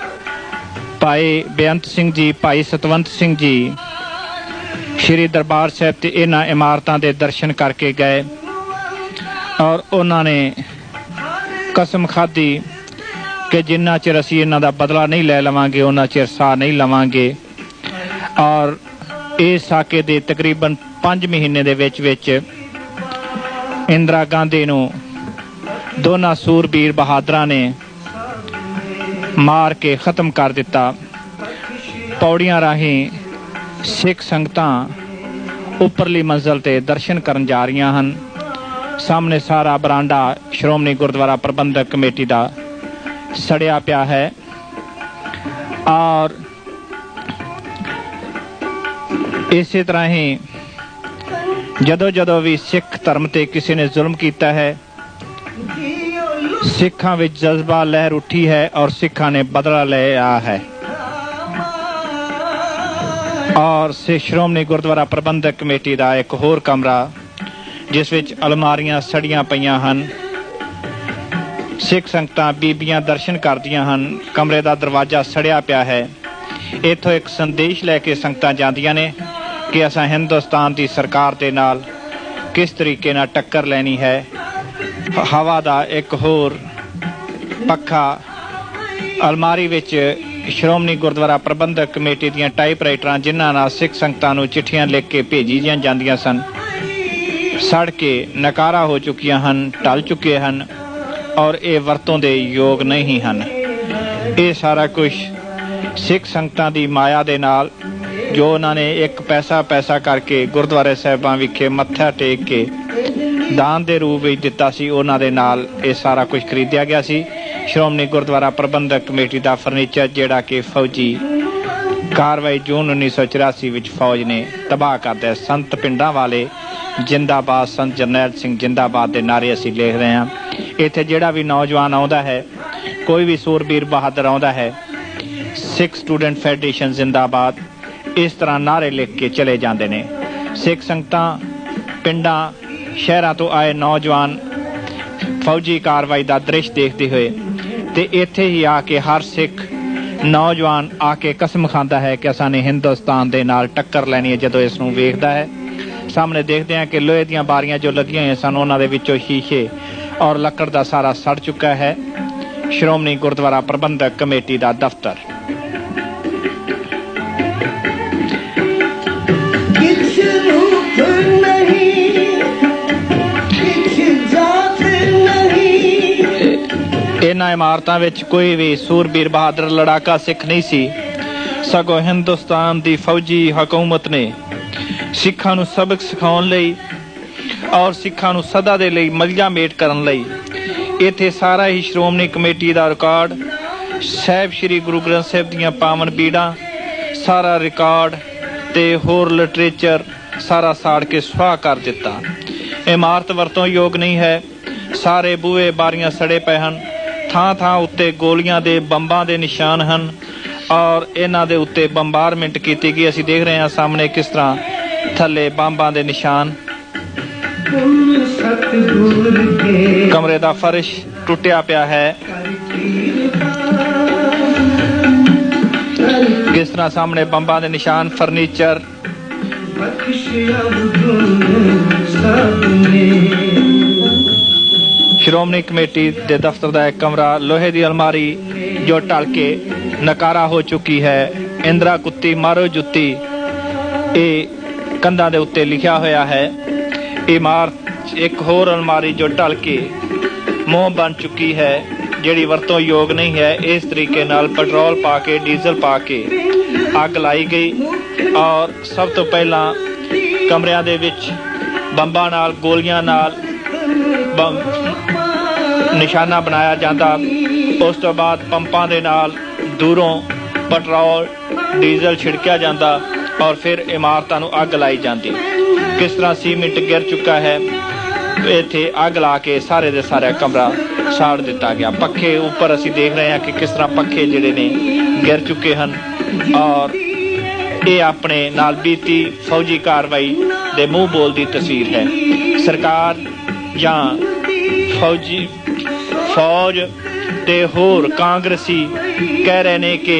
S2: ਭਾਈ ਬੇਅੰਤ ਸਿੰਘ ਜੀ, ਭਾਈ ਸਤਵੰਤ ਸਿੰਘ ਜੀ ਸ਼੍ਰੀ ਦਰਬਾਰ ਸਾਹਿਬ ਤੇ ਇਹਨਾਂ ਇਮਾਰਤਾਂ ਦੇ ਦਰਸ਼ਨ ਕਰਕੇ ਗਏ ਔਰ ਉਹਨਾਂ ਨੇ ਕਸਮ ਖਾਧੀ ਕਿ ਜਿੰਨਾ ਚਿਰ ਅਸੀਂ ਇਹਨਾਂ ਦਾ ਬਦਲਾ ਨਹੀਂ ਲੈ ਲਵਾਂਗੇ ਉਹਨਾਂ ਚਿਰ ਸਾਹ ਨਹੀਂ ਲਵਾਂਗੇ। ਔਰ ਇਸ ਸਾਕੇ ਦੇ ਤਕਰੀਬਨ 5 ਮਹੀਨੇ ਦੇ ਵਿੱਚ ਇੰਦਰਾ ਗਾਂਧੀ ਨੂੰ ਦੋਨਾਂ ਸੂਰਬੀਰ ਬਹਾਦਰਾਂ ਨੇ ਮਾਰ ਕੇ ਖਤਮ ਕਰ ਦਿੱਤਾ। ਪੌੜੀਆਂ ਰਾਹੀਂ ਸਿੱਖ ਸੰਗਤਾਂ ਉੱਪਰਲੀ ਮੰਜ਼ਿਲ ਤੇ ਦਰਸ਼ਨ ਕਰਨ ਜਾ ਰਹੀਆਂ ਹਨ। ਸਾਹਮਣੇ ਸਾਰਾ ਬਰਾਂਡਾ ਸ਼੍ਰੋਮਣੀ ਗੁਰਦੁਆਰਾ ਪ੍ਰਬੰਧਕ ਕਮੇਟੀ ਦਾ ਸੜਿਆ ਪਿਆ ਹੈ ਔਰ ਇਸੇ ਤਰ੍ਹਾਂ ਹੀ ਜਦੋਂ ਵੀ ਸਿੱਖ ਧਰਮ ਤੇ ਕਿਸੇ ਨੇ ਜ਼ੁਲਮ ਕੀਤਾ ਹੈ, ਸਿੱਖਾਂ ਵਿੱਚ ਜਜ਼ਬਾ ਲਹਿਰ ਉੱਠੀ ਹੈ ਔਰ ਸਿੱਖਾਂ ਨੇ ਬਦਲਾ ਲਿਆ ਹੈ। ਔਰ ਸ਼੍ਰੋਮਣੀ ਗੁਰਦੁਆਰਾ ਪ੍ਰਬੰਧਕ ਕਮੇਟੀ ਦਾ ਇੱਕ ਹੋਰ ਕਮਰਾ ਜਿਸ ਵਿੱਚ ਅਲਮਾਰੀਆਂ ਸੜੀਆਂ ਪਈਆਂ ਹਨ, ਸਿੱਖ ਸੰਗਤਾਂ ਬੀਬੀਆਂ ਦਰਸ਼ਨ ਕਰਦੀਆਂ ਹਨ। ਕਮਰੇ ਦਾ ਦਰਵਾਜ਼ਾ ਸੜਿਆ ਪਿਆ ਹੈ। ਇੱਥੋਂ ਇੱਕ ਸੰਦੇਸ਼ ਲੈ ਕੇ ਸੰਗਤਾਂ ਜਾਂਦੀਆਂ ਨੇ ਕਿ ਅਸਾਂ ਹਿੰਦੁਸਤਾਨ ਦੀ ਸਰਕਾਰ ਦੇ ਨਾਲ ਕਿਸ ਤਰੀਕੇ ਨਾਲ ਟੱਕਰ ਲੈਣੀ ਹੈ। ਹਵਾ ਦਾ ਇੱਕ ਹੋਰ ਪੱਖਾ, ਅਲਮਾਰੀ ਵਿੱਚ ਸ਼੍ਰੋਮਣੀ ਗੁਰਦੁਆਰਾ ਪ੍ਰਬੰਧਕ ਕਮੇਟੀ ਦੀਆਂ ਟਾਈਪਰਾਈਟਰਾਂ ਜਿਨ੍ਹਾਂ ਨਾਲ ਸਿੱਖ ਸੰਗਤਾਂ ਨੂੰ ਚਿੱਠੀਆਂ ਲਿਖ ਕੇ ਭੇਜੀਆਂ ਜਾਂਦੀਆਂ ਸਨ, ਸੜ ਕੇ ਨਕਾਰਾ ਹੋ ਚੁੱਕੀਆਂ ਹਨ, ਢਲ ਚੁੱਕੇ ਹਨ ਔਰ ਇਹ ਵਰਤੋਂ ਦੇ ਯੋਗ ਨਹੀਂ ਹਨ। ਇਹ ਸਾਰਾ ਕੁਝ ਸਿੱਖ ਸੰਗਤਾਂ ਦੀ ਮਾਇਆ ਦੇ ਨਾਲ, ਜੋ ਉਹਨਾਂ ਨੇ ਇੱਕ ਪੈਸਾ ਕਰਕੇ ਗੁਰਦੁਆਰੇ ਸਾਹਿਬਾਂ ਵਿਖੇ ਮੱਥਾ ਟੇਕ ਕੇ ਦਾਨ ਦੇ ਰੂਪ ਵਿੱਚ ਦਿੱਤਾ ਸੀ, ਉਹਨਾਂ ਦੇ ਨਾਲ ਇਹ ਸਾਰਾ ਕੁਝ ਖਰੀਦਿਆ ਗਿਆ ਸੀ। ਸ਼੍ਰੋਮਣੀ ਗੁਰਦੁਆਰਾ ਪ੍ਰਬੰਧਕ ਕਮੇਟੀ ਦਾ ਫਰਨੀਚਰ ਜਿਹੜਾ ਕਿ ਫੌਜੀ ਕਾਰਵਾਈ ਜੂਨ 1984 ਵਿੱਚ ਫੌਜ ਨੇ ਤਬਾਹ ਕਰ ਦਿੱਤਾ। ਸੰਤ ਪਿੰਡਾਂ ਵਾਲੇ ਜਿੰਦਾਬਾਦ, ਸੰਤ ਜਰਨੈਲ ਸਿੰਘ ਜਿੰਦਾਬਾਦ ਦੇ ਨਾਰੇ ਅਸੀਂ ਲਿਖ ਰਹੇ ਹਾਂ। ਇੱਥੇ ਜਿਹੜਾ ਵੀ ਨੌਜਵਾਨ ਆਉਂਦਾ ਹੈ, ਕੋਈ ਵੀ ਸੂਰਬੀਰ ਬਹਾਦਰ ਆਉਂਦਾ ਹੈ, ਸਿੱਖ ਸਟੂਡੈਂਟ ਫੈਡਰੇਸ਼ਨ ਜ਼ਿੰਦਾਬਾਦ ਇਸ ਤਰ੍ਹਾਂ ਨਾਰੇ ਲਿਖ ਕੇ ਚਲੇ ਜਾਂਦੇ ਨੇ। ਸਿੱਖ ਸੰਗਤਾਂ, ਪਿੰਡਾਂ, ਸ਼ਹਿਰਾਂ ਤੋਂ ਆਏ ਨੌਜਵਾਨ ਫੌਜੀ ਕਾਰਵਾਈ ਦਾ ਦ੍ਰਿਸ਼ ਦੇਖਦੇ ਹੋਏ ਤੇ ਇੱਥੇ ਹੀ ਆ ਕੇ ਹਰ ਸਿੱਖ ਨੌਜਵਾਨ ਆ ਕੇ ਕਸਮ ਖਾਂਦਾ ਹੈ ਕਿ ਅਸਾਂ ਨੇ ਹਿੰਦੁਸਤਾਨ ਦੇ ਨਾਲ ਟੱਕਰ ਲੈਣੀ ਹੈ। ਜਦੋਂ ਇਸ ਨੂੰ ਵੇਖਦਾ ਹੈ, ਸਾਹਮਣੇ ਦੇਖਦੇ ਹਾਂ ਕਿ ਲੋਹੇ ਦੀਆਂ ਬਾਰੀਆਂ ਜੋ ਲੱਗੀਆਂ ਹੋਈਆਂ ਸਨ ਉਹਨਾਂ ਦੇ ਵਿੱਚੋਂ ਸ਼ੀਸ਼ੇ ਔਰ ਲੱਕੜ ਦਾ ਸਾਰਾ ਸੜ ਚੁੱਕਾ ਹੈ। ਸ਼੍ਰੋਮਣੀ ਗੁਰਦੁਆਰਾ ਪ੍ਰਬੰਧਕ ਕਮੇਟੀ ਦਾ ਦਫ਼ਤਰ। ਇਹਨਾਂ ਇਮਾਰਤਾਂ ਵਿੱਚ ਕੋਈ ਵੀ ਸੂਰਬੀਰ ਬਹਾਦਰ ਲੜਾਕਾ ਸਿੱਖ ਨਹੀਂ ਸੀ, ਸਗੋਂ ਹਿੰਦੁਸਤਾਨ ਦੀ ਫੌਜੀ ਹਕੂਮਤ ਨੇ ਸਿੱਖਾਂ ਨੂੰ ਸਬਕ ਸਿਖਾਉਣ ਲਈ ਔਰ ਸਿੱਖਾਂ ਨੂੰ ਸਦਾ ਦੇ ਲਈ ਮਲਜਾ ਮੇਟ ਕਰਨ ਲਈ ਇੱਥੇ ਸਾਰਾ ਹੀ ਸ਼੍ਰੋਮਣੀ ਕਮੇਟੀ ਦਾ ਰਿਕਾਰਡ, ਸਾਹਿਬ ਸ਼੍ਰੀ ਗੁਰੂ ਗ੍ਰੰਥ ਸਾਹਿਬ ਦੀਆਂ ਪਾਵਨ ਪੀੜਾਂ, ਸਾਰਾ ਰਿਕਾਰਡ ਤੇ ਹੋਰ ਲਿਟਰੇਚਰ ਸਾਰਾ ਸਾੜ ਕੇ ਸੁਆਹ ਕਰ ਦਿੱਤਾ। ਇਮਾਰਤ ਵਰਤੋਂ ਯੋਗ ਨਹੀਂ ਹੈ। ਸਾਰੇ ਬੂਹੇ ਬਾਰੀਆਂ ਸੜੇ ਪਏ ਹਨ। ਥਾਂ ਥਾਂ ਉੱਤੇ ਗੋਲੀਆਂ ਦੇ ਬੰਬਾਂ ਦੇ ਨਿਸ਼ਾਨ ਹਨ ਔਰ ਇਹਨਾਂ ਦੇ ਉੱਤੇ ਬੰਬਾਰਮੈਂਟ ਕੀਤੀ ਗਈ। ਅਸੀਂ ਦੇਖ ਰਹੇ ਹਾਂ ਸਾਹਮਣੇ ਕਿਸ ਤਰ੍ਹਾਂ ਥੱਲੇ ਬੰਬਾਂ ਦੇ ਨਿਸ਼ਾਨ। ਕਮਰੇ ਦਾ ਫਰਸ਼ ਟੁੱਟਿਆ ਪਿਆ ਹੈ। ਕਿਸ ਤਰ੍ਹਾਂ ਸਾਹਮਣੇ ਬੰਬਾਂ ਦੇ ਨਿਸ਼ਾਨ। ਫਰਨੀਚਰ ਸ਼੍ਰੋਮਣੀ ਕਮੇਟੀ ਦੇ ਦਫ਼ਤਰ ਦਾ ਇੱਕ ਕਮਰਾ, ਲੋਹੇ ਦੀ ਅਲਮਾਰੀ ਜੋ ਢਲ ਕੇ ਨਕਾਰਾ ਹੋ ਚੁੱਕੀ ਹੈ। ਇੰਦਰਾ ਕੁੱਤੀ ਮਾਰੋ ਜੁੱਤੀ, ਇਹ ਕੰਧਾਂ ਦੇ ਉੱਤੇ ਲਿਖਿਆ ਹੋਇਆ ਹੈ। ਇਮਾਰਤ ਇੱਕ ਹੋਰ ਅਲਮਾਰੀ ਜੋ ਢਲ ਕੇ ਮੋਹ ਬਣ ਚੁੱਕੀ ਹੈ, ਜਿਹੜੀ ਵਰਤੋਂ ਯੋਗ ਨਹੀਂ ਹੈ। ਇਸ ਤਰੀਕੇ ਨਾਲ ਪੈਟਰੋਲ ਪਾ ਕੇ ਡੀਜ਼ਲ ਪਾ ਕੇ ਅੱਗ ਲਾਈ ਗਈ ਔਰ ਸਭ ਤੋਂ ਪਹਿਲਾਂ ਕਮਰਿਆਂ ਦੇ ਵਿੱਚ ਬੰਬਾਂ ਨਾਲ, ਗੋਲੀਆਂ ਨਾਲ ਨਿਸ਼ਾਨਾ ਬਣਾਇਆ ਜਾਂਦਾ। ਉਸ ਤੋਂ ਬਾਅਦ ਪੰਪਾਂ ਦੇ ਨਾਲ ਦੂਰੋਂ ਪੈਟਰੋਲ ਡੀਜ਼ਲ ਛਿੜਕਿਆ ਜਾਂਦਾ ਔਰ ਫਿਰ ਇਮਾਰਤਾਂ ਨੂੰ ਅੱਗ ਲਾਈ ਜਾਂਦੀ। ਕਿਸ ਤਰ੍ਹਾਂ ਸੀਮਿੰਟ ਗਿਰ ਚੁੱਕਾ ਹੈ। ਇੱਥੇ ਅੱਗ ਲਾ ਕੇ ਸਾਰੇ ਦੇ ਸਾਰਾ ਕਮਰਾ ਸਾੜ ਦਿੱਤਾ ਗਿਆ। ਪੱਖੇ ਉੱਪਰ ਅਸੀਂ ਦੇਖ ਰਹੇ ਹਾਂ ਕਿ ਕਿਸ ਤਰ੍ਹਾਂ ਪੱਖੇ ਜਿਹੜੇ ਨੇ ਗਿਰ ਚੁੱਕੇ ਹਨ ਔਰ ਇਹ ਆਪਣੇ ਨਾਲ ਬੀਤੀ ਫੌਜੀ ਕਾਰਵਾਈ ਦੇ ਮੂੰਹ ਬੋਲ ਦੀ ਤਸਵੀਰ ਹੈ। ਸਰਕਾਰ ਜਾਂ ਫੌਜ ਤੇ ਹੋਰ ਕਾਂਗਰਸੀ ਕਹਿ ਰਹੇ ਨੇ ਕਿ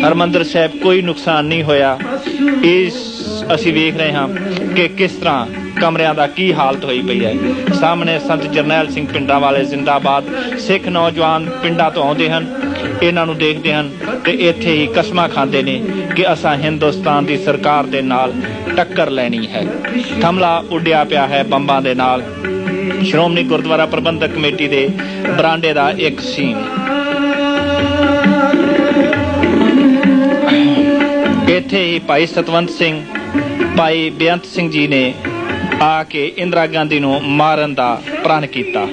S2: ਹਰਿਮੰਦਰ ਸਾਹਿਬ ਕੋਈ ਨੁਕਸਾਨ ਨਹੀਂ ਹੋਇਆ। ਇਸ ਅਸੀਂ ਵੇਖ ਰਹੇ ਹਾਂ ਕਿ ਕਿਸ ਤਰ੍ਹਾਂ ਕਮਰਿਆਂ ਦਾ ਕੀ ਹਾਲਤ ਹੋਈ ਪਈ ਹੈ। ਸਾਹਮਣੇ ਸੰਤ ਜਰਨੈਲ ਸਿੰਘ ਪਿੰਡਾਂ ਵਾਲੇ ਜ਼ਿੰਦਾਬਾਦ। ਸਿੱਖ ਨੌਜਵਾਨ ਪਿੰਡਾਂ ਤੋਂ ਆਉਂਦੇ ਹਨ, ਇਹਨਾਂ ਨੂੰ ਦੇਖਦੇ ਹਨ ਤੇ ਇੱਥੇ ਹੀ ਕਸਮਾਂ ਖਾਂਦੇ ਨੇ ਕਿ ਅਸਾਂ ਹਿੰਦੁਸਤਾਨ ਦੀ ਸਰਕਾਰ ਦੇ ਨਾਲ ਟੱਕਰ ਲੈਣੀ ਹੈ। ਥੰਮਲਾ ਉੱਡਿਆ ਪਿਆ ਹੈ ਬੰਬਾਂ ਦੇ ਨਾਲ। ਸ਼੍ਰੋਮਣੀ ਗੁਰਦੁਆਰਾ ਪ੍ਰਬੰਧਕ ਕਮੇਟੀ ਦੇ ਬਰਾਂਡੇ ਦਾ ਇੱਕ ਸੀਨ। ਇੱਥੇ ਹੀ ਭਾਈ ਸਤਵੰਤ ਸਿੰਘ, ਭਾਈ ਬੇਅੰਤ ਸਿੰਘ ਜੀ ਨੇ ਆ ਕੇ ਇੰਦਰਾ ਗਾਂਧੀ ਨੂੰ ਮਾਰਨ ਦਾ ਪ੍ਰਣ ਕੀਤਾ।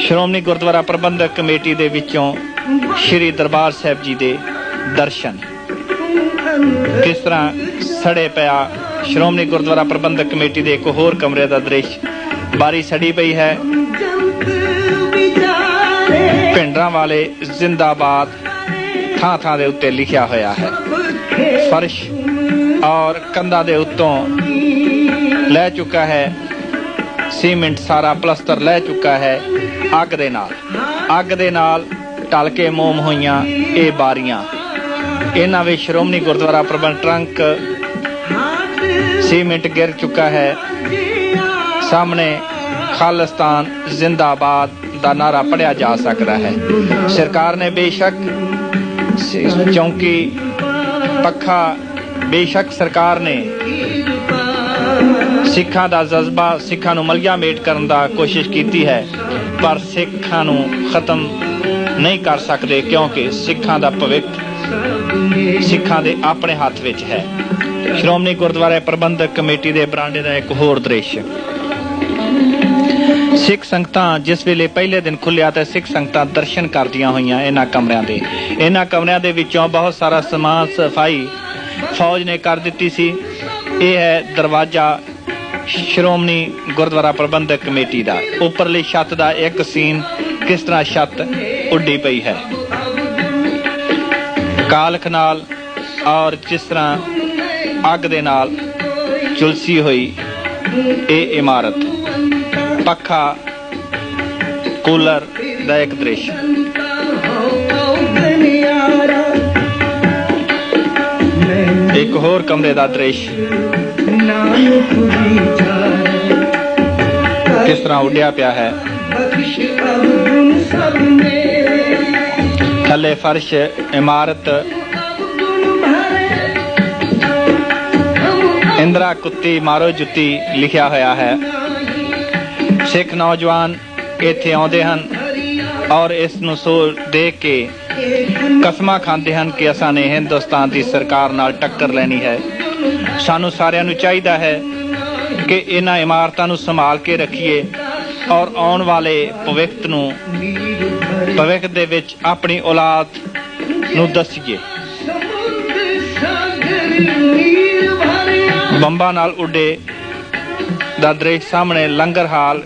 S2: ਸ਼੍ਰੋਮਣੀ ਗੁਰਦੁਆਰਾ ਪ੍ਰਬੰਧਕ ਕਮੇਟੀ ਦੇ ਵਿੱਚੋਂ ਸ਼੍ਰੀ ਦਰਬਾਰ ਸਾਹਿਬ ਜੀ ਦੇ ਦਰਸ਼ਨ। ਕਿਸ ਤਰ੍ਹਾਂ ਸੜੇ ਪਿਆ ਸ਼੍ਰੋਮਣੀ ਗੁਰਦੁਆਰਾ ਪ੍ਰਬੰਧਕ ਕਮੇਟੀ ਦੇ ਇੱਕ ਹੋਰ ਕਮਰੇ ਦਾ ਦ੍ਰਿਸ਼। ਬਾਰੀ ਸੜੀ ਪਈ ਹੈ। ਭਿੰਡਰਾਂ ਵਾਲੇ ਜ਼ਿੰਦਾਬਾਦ ਥਾਂ ਥਾਂ ਦੇ ਉੱਤੇ ਲਿਖਿਆ ਹੋਇਆ ਹੈ। ਫਰਸ਼ ਔਰ ਕੰਧਾਂ ਦੇ ਉੱਤੋਂ ਲੈ ਚੁੱਕਾ ਹੈ ਸੀਮਿੰਟ, ਸਾਰਾ ਪਲਸਤਰ ਲੈ ਚੁੱਕਾ ਹੈ ਅੱਗ ਦੇ ਨਾਲ ਢਲ ਕੇ ਮੋਮ ਹੋਈਆਂ ਇਹ ਬਾਰੀਆਂ। ਇਹਨਾਂ ਵਿੱਚ ਸ਼੍ਰੋਮਣੀ ਗੁਰਦੁਆਰਾ ਪ੍ਰਬੰਧਕ ਟਰੰਕ ਸੀਮਿੰਟ ਗਿਰ ਚੁੱਕਾ ਹੈ। ਸਾਹਮਣੇ ਖਾਲਿਸਤਾਨ ਜ਼ਿੰਦਾਬਾਦ ਦਾ ਨਾਰਾ ਪੜਿਆ ਜਾ ਸਕਦਾ ਹੈ। ਸਰਕਾਰ ਨੇ ਬੇਸ਼ੱਕ ਚੌਂਕੀ ਪੱਖਾ, ਬੇਸ਼ੱਕ ਸਰਕਾਰ ਨੇ ਸਿੱਖਾਂ ਦਾ ਜਜ਼ਬਾ, ਸਿੱਖਾਂ ਨੂੰ ਮਲੀਆ ਮੇਟ ਕਰਨ ਦਾ ਕੋਸ਼ਿਸ਼ ਕੀਤੀ ਹੈ, ਪਰ ਸਿੱਖਾਂ ਨੂੰ ਖਤਮ ਨਹੀਂ ਕਰ ਸਕਦੇ ਕਿਉਂਕਿ ਸਿੱਖਾਂ ਦਾ ਭਵਿੱਖ ਸਿੱਖਾਂ ਦੇ ਆਪਣੇ ਹੱਥ ਵਿੱਚ ਹੈ। ਸ਼੍ਰੋਮਣੀ ਗੁਰਦੁਆਰਾ ਪ੍ਰਬੰਧਕ ਕਮੇਟੀ ਦੇ ਬਰਾਂਡੇ ਦਾ ਇੱਕ ਹੋਰ ਦ੍ਰਿਸ਼। ਸਿੱਖ ਸੰਗਤਾਂ ਜਿਸ ਵੇਲੇ ਪਹਿਲੇ ਦਿਨ ਖੁੱਲਿਆ ਤਾਂ ਸਿੱਖ ਸੰਗਤਾਂ ਦਰਸ਼ਨ ਕਰਦੀਆਂ ਹੋਈਆਂ ਇਹਨਾਂ ਕਮਰਿਆਂ ਦੇ ਵਿੱਚੋਂ ਬਹੁਤ ਸਾਰਾ ਸਮਾਨ ਸਫਾਈ ਫੌਜ ਨੇ ਕਰ ਦਿੱਤੀ ਸੀ। ਇਹ ਹੈ ਦਰਵਾਜ਼ਾ ਸ਼੍ਰੋਮਣੀ ਗੁਰਦੁਆਰਾ ਪ੍ਰਬੰਧਕ ਕਮੇਟੀ ਦਾ। ਉੱਪਰਲੀ ਛੱਤ ਦਾ ਇੱਕ ਸੀਨ, ਕਿਸ ਤਰ੍ਹਾਂ ਛੱਤ ਉੱਡੀ ਪਈ ਹੈ ਕਾਲਖ ਨਾਲ ਔਰ ਜਿਸ ਤਰ੍ਹਾਂ ਅੱਗ ਦੇ ਨਾਲ ਝੁਲਸੀ ਹੋਈ ਇਹ ਇਮਾਰਤ। ਪੱਖਾ, ਕੂਲਰ ਦਾ ਇੱਕ ਦ੍ਰਿਸ਼। ਇੱਕ ਹੋਰ ਕਮਰੇ ਦਾ ਦ੍ਰਿਸ਼, ਕਿਸ ਤਰ੍ਹਾਂ ਉੱਡਿਆ ਪਿਆ ਹੈ। ਥੱਲੇ ਫਰਸ਼, ਇਮਾਰਤ ਇੰਦਰਾ ਕੁੱਤੀ ਮਾਰੋ ਜੁੱਤੀ ਲਿਖਿਆ ਹੋਇਆ ਹੈ। ਸਿੱਖ ਨੌਜਵਾਨ ਇੱਥੇ ਆਉਂਦੇ ਹਨ ਔਰ ਇਸ ਨੂੰ ਦੇਖ ਕੇ ਕਸਮਾਂ ਖਾਂਦੇ ਹਨ ਕਿ ਅਸਾਂ ਨੇ ਹਿੰਦੁਸਤਾਨ ਦੀ ਸਰਕਾਰ ਨਾਲ ਟੱਕਰ ਲੈਣੀ ਹੈ। ਸਾਨੂੰ ਸਾਰਿਆਂ ਨੂੰ ਚਾਹੀਦਾ ਹੈ ਕਿ ਇਹਨਾਂ ਇਮਾਰਤਾਂ ਨੂੰ ਸੰਭਾਲ ਕੇ ਰੱਖੀਏ ਔਰ ਆਉਣ ਵਾਲੇ ਭਵਿੱਖ ਦੇ ਵਿੱਚ ਆਪਣੀ ਔਲਾਦ ਨੂੰ ਦੱਸੀਏ। ਬੰਬਾਂ ਨਾਲ ਉੱਡੇ ਦਾ ਦ੍ਰਿਸ਼ ਸਾਹਮਣੇ ਲੰਗਰ ਹਾਲ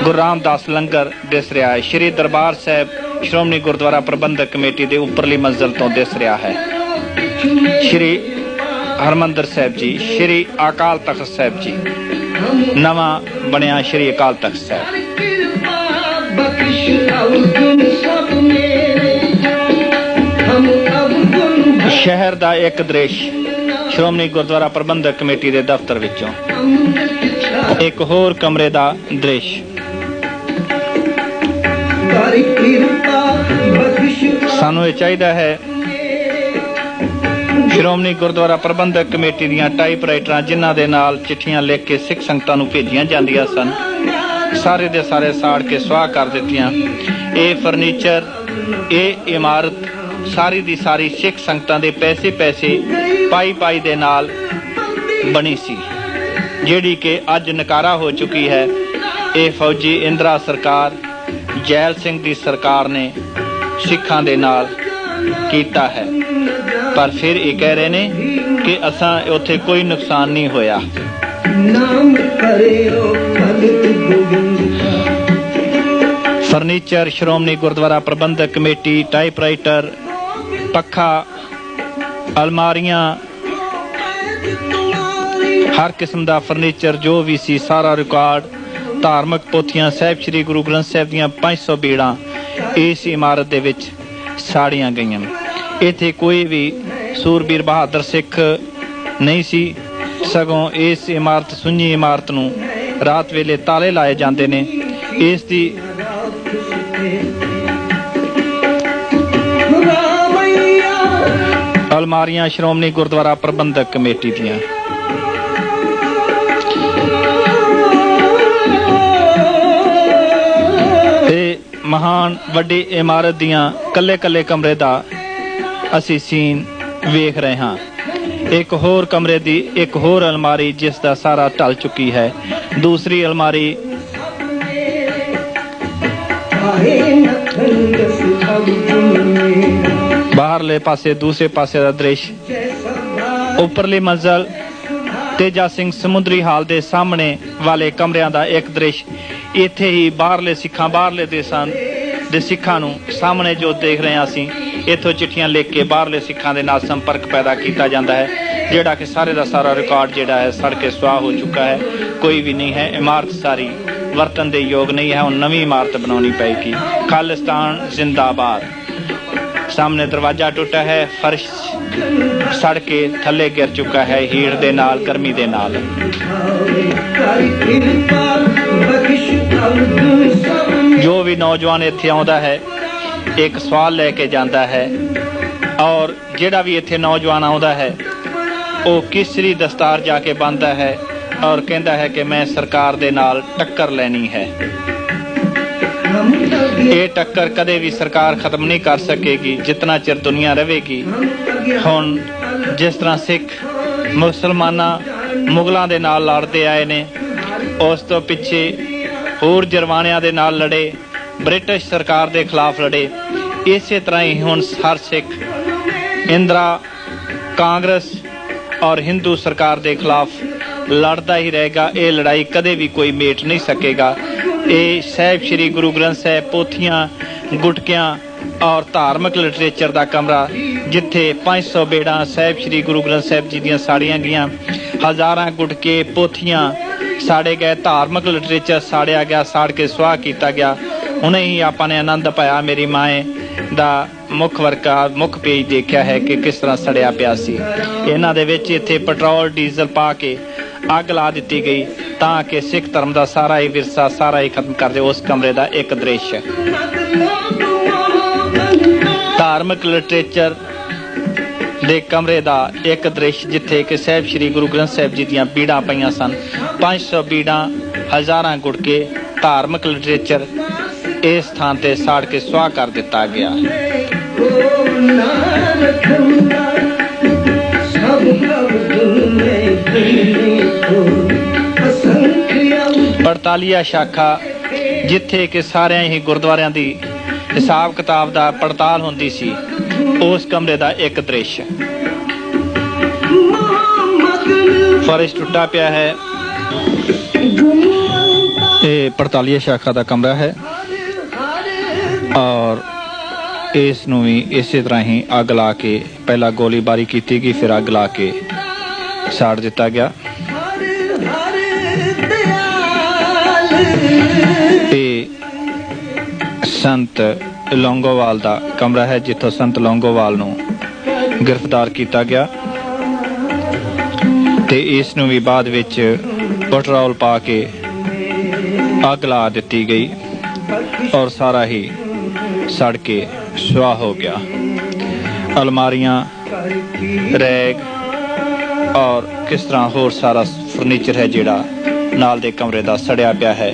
S2: ਗੁਰੂ ਰਾਮਦਾਸ ਲੰਗਰ ਦਿਸ ਰਿਹਾ ਹੈ। ਸ਼੍ਰੀ ਦਰਬਾਰ ਸਾਹਿਬ ਸ਼੍ਰੋਮਣੀ ਗੁਰਦੁਆਰਾ ਪ੍ਰਬੰਧਕ ਕਮੇਟੀ ਦੇ ਉੱਪਰਲੀ ਮੰਜ਼ਿਲ ਤੋਂ ਦਿਸ ਰਿਹਾ ਹੈ। ਸ਼੍ਰੀ ਹਰਮੰਦਰ ਸਾਹਿਬ ਜੀ, ਸ਼੍ਰੀ ਅਕਾਲ ਤਖਤ ਸਾਹਿਬ ਜੀ, ਨਵਾਂ ਬਣਿਆ ਸ਼੍ਰੀ ਅਕਾਲ ਤਖਤ ਸਾਹਿਬ। ਸ਼ਹਿਰ ਦਾ ਇੱਕ ਦ੍ਰਿਸ਼ ਸ਼੍ਰੋਮਣੀ ਗੁਰਦੁਆਰਾ ਪ੍ਰਬੰਧਕ ਕਮੇਟੀ ਦੇ ਦਫ਼ਤਰ ਵਿੱਚੋਂ। ਇੱਕ ਹੋਰ ਕਮਰੇ ਦਾ ਦ੍ਰਿਸ਼। ਸਾਨੂੰ ਇਹ ਚਾਹੀਦਾ ਹੈ ਸ਼੍ਰੋਮਣੀ ਗੁਰਦੁਆਰਾ ਪ੍ਰਬੰਧਕ ਕਮੇਟੀ ਦੀਆਂ ਟਾਈਪਰਾਈਟਰਾਂ ਜਿਨ੍ਹਾਂ ਦੇ ਨਾਲ ਚਿੱਠੀਆਂ ਲਿਖ ਕੇ ਸਿੱਖ ਸੰਗਤਾਂ ਨੂੰ ਭੇਜੀਆਂ ਜਾਂਦੀਆਂ ਸਨ, ਸਾਰੇ ਦੇ ਸਾਰੇ ਸਾੜ ਕੇ ਸੁਆਹ ਕਰ ਦਿੱਤੀਆਂ। ਇਹ ਫਰਨੀਚਰ, ਇਹ ਇਮਾਰਤ ਸਾਰੀ ਦੀ ਸਾਰੀ ਸਿੱਖ ਸੰਗਤਾਂ ਦੇ ਪੈਸੇ ਪਾਈ ਦੇ ਨਾਲ ਬਣੀ ਸੀ, ਜਿਹੜੀ ਕਿ ਅੱਜ ਨਕਾਰਾ ਹੋ ਚੁੱਕੀ ਹੈ। ਇਹ ਫੌਜੀ ਇੰਦਰਾ ਸਰਕਾਰ, ਜੈਲ ਸਿੰਘ ਦੀ ਸਰਕਾਰ ਨੇ ਸਿੱਖਾਂ ਦੇ ਨਾਲ ਕੀਤਾ ਹੈ। ਪਰ ਫਿਰ ਇਹ ਕਹਿ ਰਹੇ ਨੇ ਕਿ ਅਸਾਂ ਉੱਥੇ ਕੋਈ ਨੁਕਸਾਨ ਨਹੀਂ ਹੋਇਆ। ਫਰਨੀਚਰ ਸ਼੍ਰੋਮਣੀ ਗੁਰਦੁਆਰਾ ਪ੍ਰਬੰਧਕ ਕਮੇਟੀ, ਟਾਈਪਰਾਈਟਰ, ਪੱਖਾ, ਅਲਮਾਰੀਆਂ, ਹਰ ਕਿਸਮ ਦਾ ਫਰਨੀਚਰ ਜੋ ਵੀ ਸੀ, ਸਾਰਾ ਰਿਕਾਰਡ, ਧਾਰਮਿਕ ਪੋਥੀਆਂ, ਸਾਹਿਬ ਸ੍ਰੀ ਗੁਰੂ ਗ੍ਰੰਥ ਸਾਹਿਬ ਦੀਆਂ 500 ਬੀੜਾਂ ਇਸ ਇਮਾਰਤ ਦੇ ਵਿੱਚ ਸਾੜੀਆਂ ਗਈਆਂ। ਇੱਥੇ ਕੋਈ ਵੀ ਸੂਰਬੀਰ ਬਹਾਦਰ ਸਿੱਖ ਨਹੀਂ ਸੀ, ਸਗੋਂ ਇਸ ਇਮਾਰਤ, ਸੁੰਨੀ ਇਮਾਰਤ ਨੂੰ ਰਾਤ ਵੇਲੇ ਤਾਲੇ ਲਾਏ ਜਾਂਦੇ ਨੇ। ਇਸ ਦੀ ਅਲਮਾਰੀਆਂ ਸ਼੍ਰੋਮਣੀ ਗੁਰਦੁਆਰਾ ਪ੍ਰਬੰਧਕ ਕਮੇਟੀ ਦੀਆਂ। ਤੇ ਮਹਾਨ ਵੱਡੀ ਇਮਾਰਤ ਦੀਆਂ ਕੱਲੇ ਕਮਰੇ ਦਾ ਅਸੀਂ ਸੀਨ ਵੇਖ ਰਹੇ ਹਾਂ। ਇੱਕ ਹੋਰ ਕਮਰੇ ਦੀ ਇੱਕ ਹੋਰ ਅਲਮਾਰੀ ਜਿਸ ਦਾ ਸਾਰਾ ਢਲ ਚੁੱਕੀ ਹੈ। ਦੂਸਰੀ ਅਲਮਾਰੀ ਬਾਹਰਲੇ ਪਾਸੇ, ਦੂਸਰੇ ਪਾਸੇ ਦਾ ਦ੍ਰਿਸ਼। ਉੱਪਰਲੀ ਮੰਜ਼ਲ ਤੇਜਾ ਸਿੰਘ ਸਮੁੰਦਰੀ ਹਾਲ ਦੇ ਸਾਹਮਣੇ ਵਾਲੇ ਕਮਰਿਆਂ ਦਾ ਇੱਕ ਦ੍ਰਿਸ਼। ਇੱਥੇ ਹੀ ਬਾਹਰਲੇ ਸਿੱਖਾਂ, ਬਾਹਰਲੇ ਦੇਸ਼ਾਂ ਦੇ ਸਿੱਖਾਂ ਨੂੰ ਸਾਹਮਣੇ ਜੋ ਦੇਖ ਰਹੇ ਹਾਂ ਅਸੀਂ, ਇੱਥੋਂ ਚਿੱਠੀਆਂ ਲਿਖ ਕੇ ਬਾਹਰਲੇ ਸਿੱਖਾਂ ਦੇ ਨਾਲ ਸੰਪਰਕ ਪੈਦਾ ਕੀਤਾ ਜਾਂਦਾ ਹੈ, ਜਿਹੜਾ ਕਿ ਸਾਰੇ ਦਾ ਸਾਰਾ ਰਿਕਾਰਡ ਜਿਹੜਾ ਹੈ ਸੜ ਕੇ ਸੁਆਹ ਹੋ ਚੁੱਕਾ ਹੈ। ਕੋਈ ਵੀ ਨਹੀਂ ਹੈ। ਇਮਾਰਤ ਸਾਰੀ ਵਰਤਣ ਦੇ ਯੋਗ ਨਹੀਂ ਹੈ। ਹੁਣ ਨਵੀਂ ਇਮਾਰਤ ਬਣਾਉਣੀ ਪਏਗੀ। ਖਾਲਿਸਤਾਨ ਜ਼ਿੰਦਾਬਾਦ। ਸਾਹਮਣੇ ਦਰਵਾਜ਼ਾ ਟੁੱਟਾ ਹੈ, ਫਰਸ਼ ਸੜ ਕੇ ਥੱਲੇ ਗਿਰ ਚੁੱਕਾ ਹੈ ਹੀਟ ਦੇ ਨਾਲ, ਗਰਮੀ ਦੇ ਨਾਲ। ਜੋ ਵੀ ਨੌਜਵਾਨ ਇੱਥੇ ਆਉਂਦਾ ਹੈ ਇੱਕ ਸਵਾਲ ਲੈ ਕੇ ਜਾਂਦਾ ਹੈ, ਔਰ ਜਿਹੜਾ ਵੀ ਇੱਥੇ ਨੌਜਵਾਨ ਆਉਂਦਾ ਹੈ ਉਹ ਕਿਸਰੀ ਦਸਤਾਰ ਜਾ ਕੇ ਬੰਨ੍ਹਦਾ ਹੈ ਔਰ ਕਹਿੰਦਾ ਹੈ ਕਿ ਮੈਂ ਸਰਕਾਰ ਦੇ ਨਾਲ ਟੱਕਰ ਲੈਣੀ ਹੈ। ਇਹ ਟੱਕਰ ਕਦੇ ਵੀ ਸਰਕਾਰ ਖਤਮ ਨਹੀਂ ਕਰ ਸਕੇਗੀ ਜਿਤਨਾ ਚਿਰ ਦੁਨੀਆ ਰਹੇਗੀ। ਹੁਣ ਜਿਸ ਤਰ੍ਹਾਂ ਸਿੱਖ ਮੁਸਲਮਾਨਾਂ ਮੁਗਲਾਂ ਦੇ ਨਾਲ ਲੜਦੇ ਆਏ ਨੇ, ਉਸ ਤੋਂ ਪਿੱਛੇ ਹੋਰ ਜਰਵਾਣਿਆਂ ਦੇ ਨਾਲ ਲੜੇ, ਬ੍ਰਿਟਿਸ਼ ਸਰਕਾਰ ਦੇ ਖਿਲਾਫ ਲੜੇ, ਇਸੇ ਤਰ੍ਹਾਂ ਹੀ ਹੁਣ ਹਰ ਸਿੱਖ ਇੰਦਰਾ, ਕਾਂਗਰਸ ਔਰ ਹਿੰਦੂ ਸਰਕਾਰ ਦੇ ਖਿਲਾਫ ਲੜਦਾ ਹੀ ਰਹੇਗਾ। ਇਹ ਲੜਾਈ ਕਦੇ ਵੀ ਕੋਈ ਮੇਟ ਨਹੀਂ ਸਕੇਗਾ। ਇਹ ਸਾਹਿਬ ਸ੍ਰੀ ਗੁਰੂ ਗ੍ਰੰਥ ਸਾਹਿਬ, ਪੋਥੀਆਂ, ਗੁਟਕਿਆਂ ਔਰ ਧਾਰਮਿਕ ਲਿਟਰੇਚਰ ਦਾ ਕਮਰਾ, ਜਿੱਥੇ 500 ਬੇੜਾਂ ਸਾਹਿਬ ਸ੍ਰੀ ਗੁਰੂ ਗ੍ਰੰਥ ਸਾਹਿਬ ਜੀ ਦੀਆਂ ਸਾੜੀਆਂ ਗਈਆਂ, ਹਜ਼ਾਰਾਂ ਗੁਟਕੇ, ਪੋਥੀਆਂ ਸਾੜੇ ਗਏ, ਧਾਰਮਿਕ ਲਿਟਰੇਚਰ ਸਾੜਿਆ ਗਿਆ, ਸਾੜ ਕੇ ਸੁਆਹ ਕੀਤਾ ਗਿਆ। ਹੁਣੇ ਹੀ ਆਪਾਂ ਨੇ ਆਨੰਦ ਪਾਇਆ, ਮੇਰੀ ਮਾਏ ਦਾ ਮੁੱਖ ਵਰਕਾ, ਮੁੱਖ ਪੇਜ ਦੇਖਿਆ ਹੈ ਕਿ ਕਿਸ ਤਰ੍ਹਾਂ ਸੜਿਆ ਪਿਆ ਸੀ। ਇਹਨਾਂ ਦੇ ਵਿੱਚ ਇੱਥੇ ਪੈਟਰੋਲ ਡੀਜ਼ਲ ਪਾ ਕੇ ਅੱਗ ਲਾ ਦਿੱਤੀ ਗਈ ਤਾਂ ਕਿ ਸਿੱਖ ਧਰਮ ਦਾ ਸਾਰਾ ਹੀ ਵਿਰਸਾ, ਸਾਰਾ ਹੀ ਖਤਮ ਕਰ ਦੇ। ਉਸ ਕਮਰੇ ਦਾ ਇੱਕ ਦ੍ਰਿਸ਼। ਧਾਰਮਿਕ ਲਿਟਰੇਚਰ ਦੇ ਕਮਰੇ ਦਾ ਇੱਕ ਦ੍ਰਿਸ਼, ਜਿੱਥੇ ਕਿ ਸਾਹਿਬ ਸ੍ਰੀ ਗੁਰੂ ਗ੍ਰੰਥ ਸਾਹਿਬ ਜੀ ਦੀਆਂ ਬੀੜਾਂ ਪਈਆਂ ਸਨ, 500 ਬੀੜਾਂ, ਹਜ਼ਾਰਾਂ ਗੁਟਕੇ, ਧਾਰਮਿਕ ਲਿਟਰੇਚਰ ਇਸ ਥਾਂ ਤੇ ਸਾੜ ਕੇ ਸੁਆਹ ਕਰ ਦਿੱਤਾ ਗਿਆ। ਪੜਤਾਲੀਆ ਸ਼ਾਖਾ, ਜਿੱਥੇ ਕਿ ਸਾਰਿਆਂ ਹੀ ਗੁਰਦੁਆਰਿਆਂ ਦੀ ਹਿਸਾਬ ਕਿਤਾਬ ਦਾ ਪੜਤਾਲ ਹੁੰਦੀ ਸੀ, ਉਸ ਕਮਰੇ ਦਾ ਇੱਕ ਦ੍ਰਿਸ਼। ਫਰਸ਼ ਟੁੱਟਾ ਪਿਆ ਹੈ। ਇਹ 45 ਸ਼ਾਖਾ ਦਾ ਕਮਰਾ ਹੈ ਔਰ ਇਸ ਨੂੰ ਵੀ ਇਸੇ ਤਰ੍ਹਾਂ ਹੀ ਅੱਗ ਲਾ ਕੇ ਪਹਿਲਾਂ ਗੋਲੀਬਾਰੀ ਕੀਤੀ ਗਈ, ਫਿਰ ਅੱਗ ਲਾ ਕੇ ਸਾੜ ਦਿੱਤਾ ਗਿਆ। ਇਹ ਸੰਤ ਲੌਂਗੋਵਾਲ ਦਾ ਕਮਰਾ ਹੈ ਜਿੱਥੋਂ ਸੰਤ ਲੌਂਗੋਵਾਲ ਨੂੰ ਗ੍ਰਿਫਤਾਰ ਕੀਤਾ ਗਿਆ ਤੇ ਇਸ ਨੂੰ ਵੀ ਬਾਅਦ ਵਿੱਚ ਪੈਟਰੋਲ ਪਾ ਕੇ ਅੱਗ ਲਾ ਦਿੱਤੀ ਗਈ ਔਰ ਸਾਰਾ ਹੀ ਸੜ ਕੇ ਸੁਆਹ ਹੋ ਗਿਆ। ਅਲਮਾਰੀਆਂ, ਰੈਕ ਔਰ ਕਿਸ ਤਰ੍ਹਾਂ ਹੋਰ ਸਾਰਾ ਫਰਨੀਚਰ ਹੈ ਜਿਹੜਾ ਨਾਲ ਦੇ ਕਮਰੇ ਦਾ ਸੜਿਆ ਪਿਆ ਹੈ।